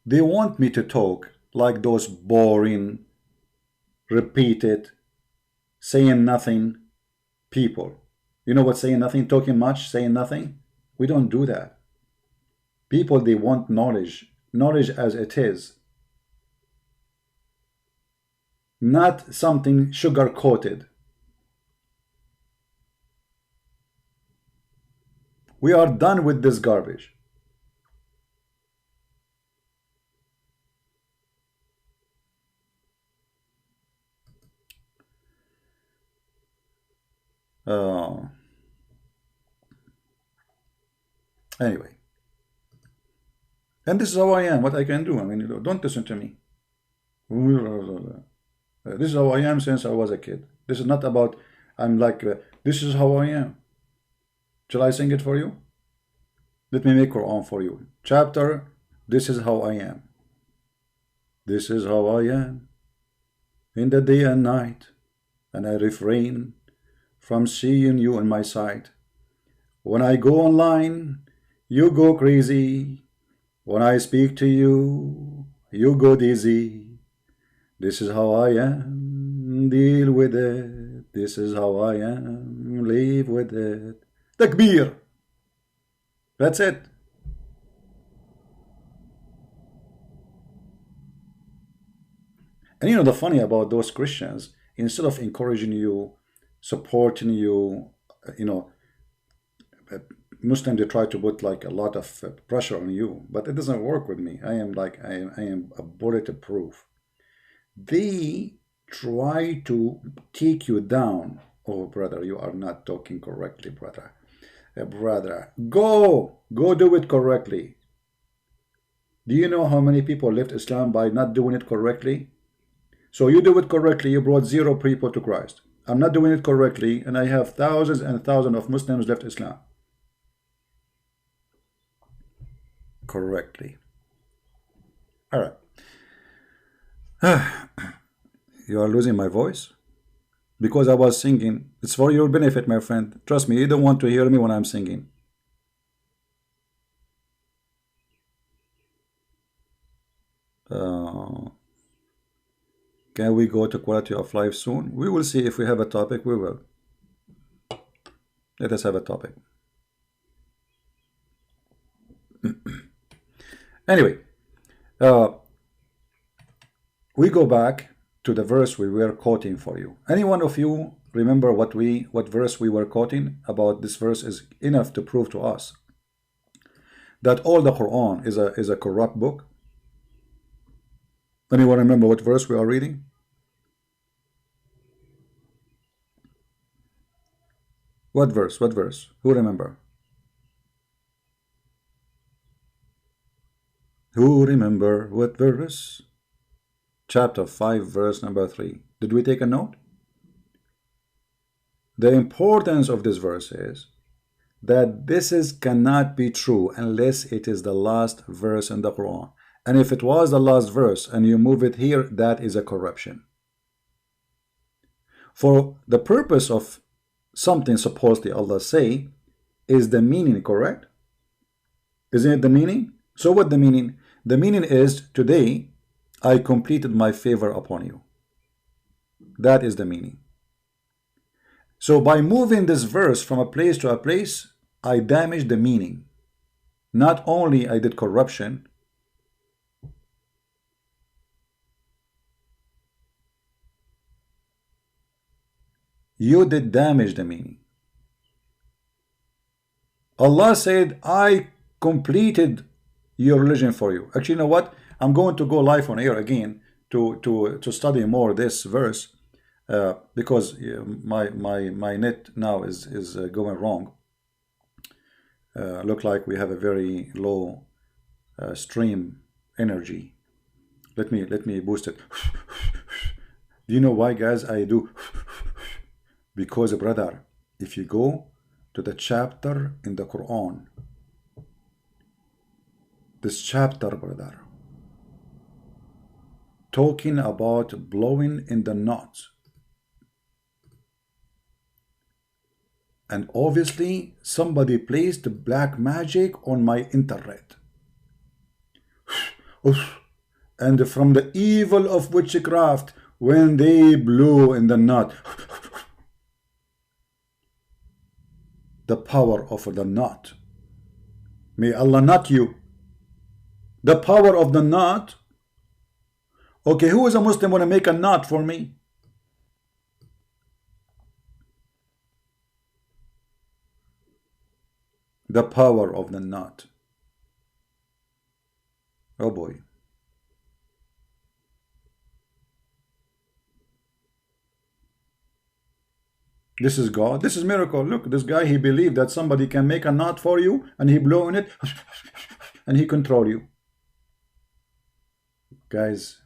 Speaker 1: They want me to talk like those boring, repeated, saying nothing people. You know what saying nothing? Talking much, saying nothing? We don't do that. People, they want knowledge. Knowledge as it is. Not something sugar-coated. We are done with this garbage. Anyway, and this is how I am. What I can do? I mean, don't listen to me. This is how I am since I was a kid. This is not about I'm like this is how I am. Shall I sing it for you? Let me make Quran for you. Chapter. This is how I am. This is how I am in the day and night, and I refrain from seeing you in my sight. When I go online, you go crazy. When I speak to you, you go dizzy. This is how I am. Deal with it. This is how I am. Live with it. Takbir. That's it. And you know the funny about those Christians, instead of encouraging you, supporting you, you know, Muslims, they try to put like a lot of pressure on you, but it doesn't work with me. I am like I am a bulletproof. They try to take you down. Oh, brother, you are not talking correctly, brother. Brother, go do it correctly. Do you know how many people left Islam by not doing it correctly? So you do it correctly, you brought 0 people to Christ. I'm not doing it correctly, and I have thousands and thousands of Muslims left Islam. Correctly. All right. You are losing my voice? Because I was singing. It's for your benefit, my friend. Trust me, you don't want to hear me when I'm singing. Can we go to quality of life soon? We will see if we have a topic. We will. Let us have a topic. Anyway, we go back to the verse we were quoting for you. Any one of you remember what verse we were quoting? About this verse is enough to prove to us that all the Quran is a corrupt book. Anyone remember what verse we are reading? What verse? What verse? Who remember? Who remember what verse? Chapter 5, verse number 3. Did we take a note? The importance of this verse is that cannot be true unless it is the last verse in the Quran. And if it was the last verse and you move it here, that is a corruption. For the purpose of something supposedly Allah say is the meaning, correct? Isn't it the meaning? So what the meaning? The meaning is, today I completed my favor upon you. That is the meaning. So by moving this verse from a place to a place, I damaged the meaning. Not only I did corruption, you did damage the meaning. Allah said, I completed your religion for you. Actually, you know what? I'm going to go live on air again to study more this verse because my net now is going wrong. Look like we have a very low stream energy. Let me boost it. Do you know why, guys? I do because, brother, if you go to the chapter in the Quran, this chapter, brother, talking about blowing in the knots, and obviously somebody placed black magic on my internet. And from the evil of witchcraft, when they blew in the knot, the power of the knot, may Allah knot you. The power of the knot. Okay, who is a Muslim want to make a knot for me? The power of the knot. Oh boy. This is God. This is miracle. Look, this guy, he believed that somebody can make a knot for you, and he blow in it, and he control you. Guys,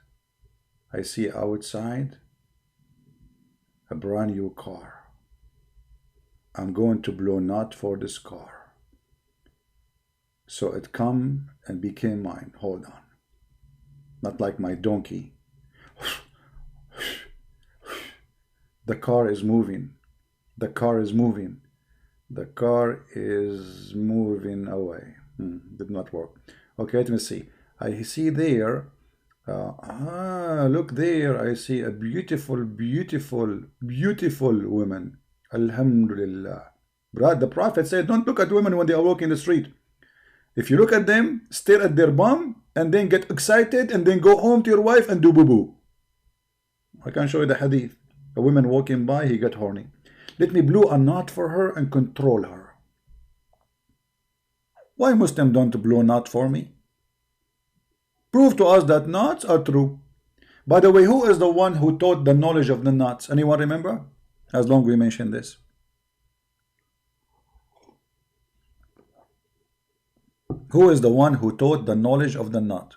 Speaker 1: I see outside a brand new car. I'm going to blow knot for this car. So it come and became mine. Hold on. Not like my donkey. The car is moving. The car is moving. The car is moving away. Did not work. Okay, let me see. I see there. Look there. I see a beautiful, beautiful, beautiful woman. Alhamdulillah. The Prophet said, don't look at women when they are walking the street. If you look at them, stare at their bum, and then get excited, and then go home to your wife and do boo-boo. I can show you the hadith. A woman walking by, he got horny. Let me blow a knot for her and control her. Why Muslim don't blow a knot for me? Prove to us that knots are true. By the way, who is the one who taught the knowledge of the knots? Anyone remember? As long as we mention this. Who is the one who taught the knowledge of the knot?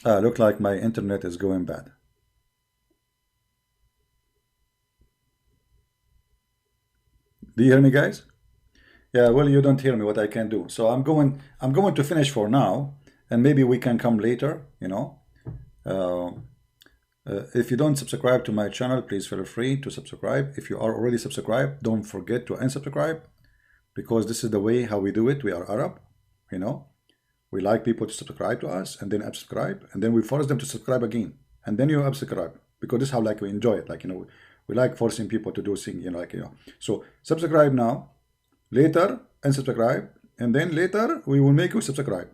Speaker 1: Look like my internet is going bad. Do you hear me, guys? Yeah, well, you don't hear me, what I can do. So I'm going to finish for now, and maybe we can come later, you know. If you don't subscribe to my channel, please feel free to subscribe. If you are already subscribed, don't forget to unsubscribe, because this is the way how we do it. We are Arab, you know. We like people to subscribe to us and then unsubscribe, and then we force them to subscribe again, and then you unsubscribe, because this is how like we enjoy it. Like, you know, we like forcing people to do things, you know, like, you know. So subscribe now, later unsubscribe, and then later we will make you subscribe.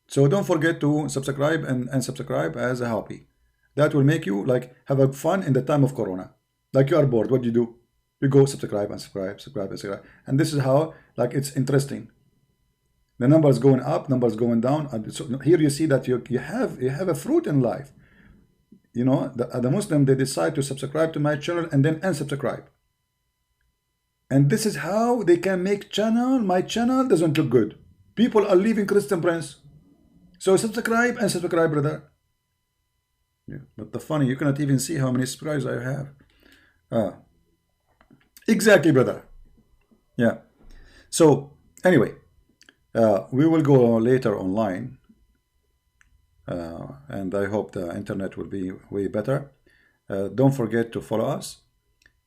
Speaker 1: So don't forget to subscribe and unsubscribe as a hobby. That will make you like have a fun in the time of Corona. Like you are bored, what do? You go subscribe, unsubscribe, subscribe, unsubscribe, and this is how like it's interesting. The numbers going up, numbers going down. And so here you see that you have a fruit in life. You know, the Muslim, they decide to subscribe to my channel and then unsubscribe. And this is how they can make my channel doesn't look good. People are leaving Christian Prince. So subscribe and subscribe, brother. Yeah, but the funny, you cannot even see how many subscribers I have. Exactly, brother. Yeah. So anyway, we will go later online, and I hope the internet will be way better. Don't forget to follow us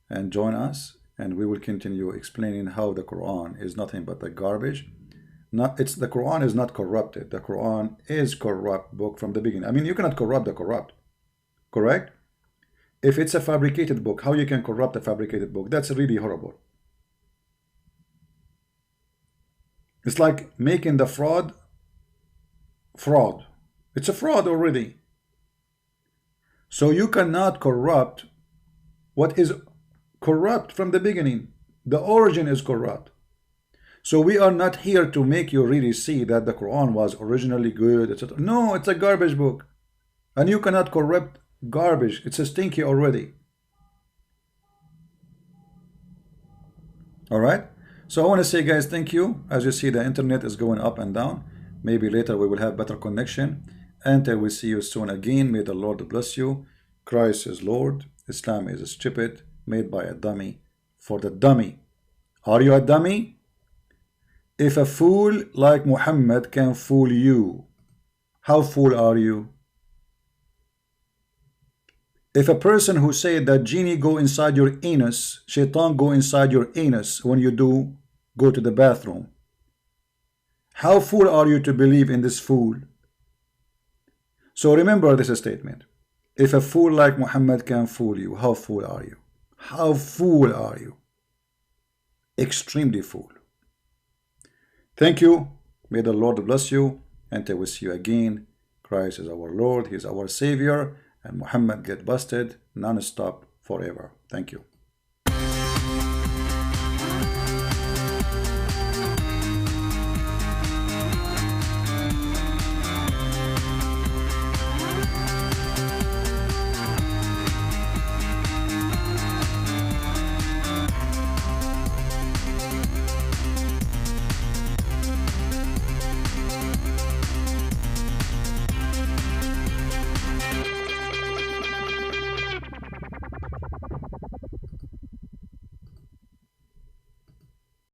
Speaker 1: and join us, and we will continue explaining how the Quran is nothing but the garbage. The Quran is not corrupted. The Quran is corrupt book from the beginning. I mean, you cannot corrupt the corrupt, correct? If it's a fabricated book, how you can corrupt a fabricated book? That's really horrible. It's like making the fraud. It's a fraud already. So you cannot corrupt what is corrupt from the beginning. The origin is corrupt. So we are not here to make you really see that the Quran was originally good, etc. No, it's a garbage book. And you cannot corrupt garbage. It's a stinky already. Alright? So I want to say, guys, thank you. As you see, the internet is going up and down. Maybe later we will have better connection. And I will see you soon again. May the Lord bless you. Christ is Lord. Islam is stupid, made by a dummy for the dummy. Are you a dummy? If a fool like Muhammad can fool you, how fool are you? If a person who said that genie go inside your anus, shaitan go inside your anus when you do go to the bathroom, how fool are you to believe in this fool? So remember this statement. If a fool like Muhammad can fool you, how fool are you? How fool are you? Extremely fool. Thank you. May the Lord bless you. And I will see you again. Christ is our Lord. He is our Savior. And Muhammad get busted non-stop forever. Thank you.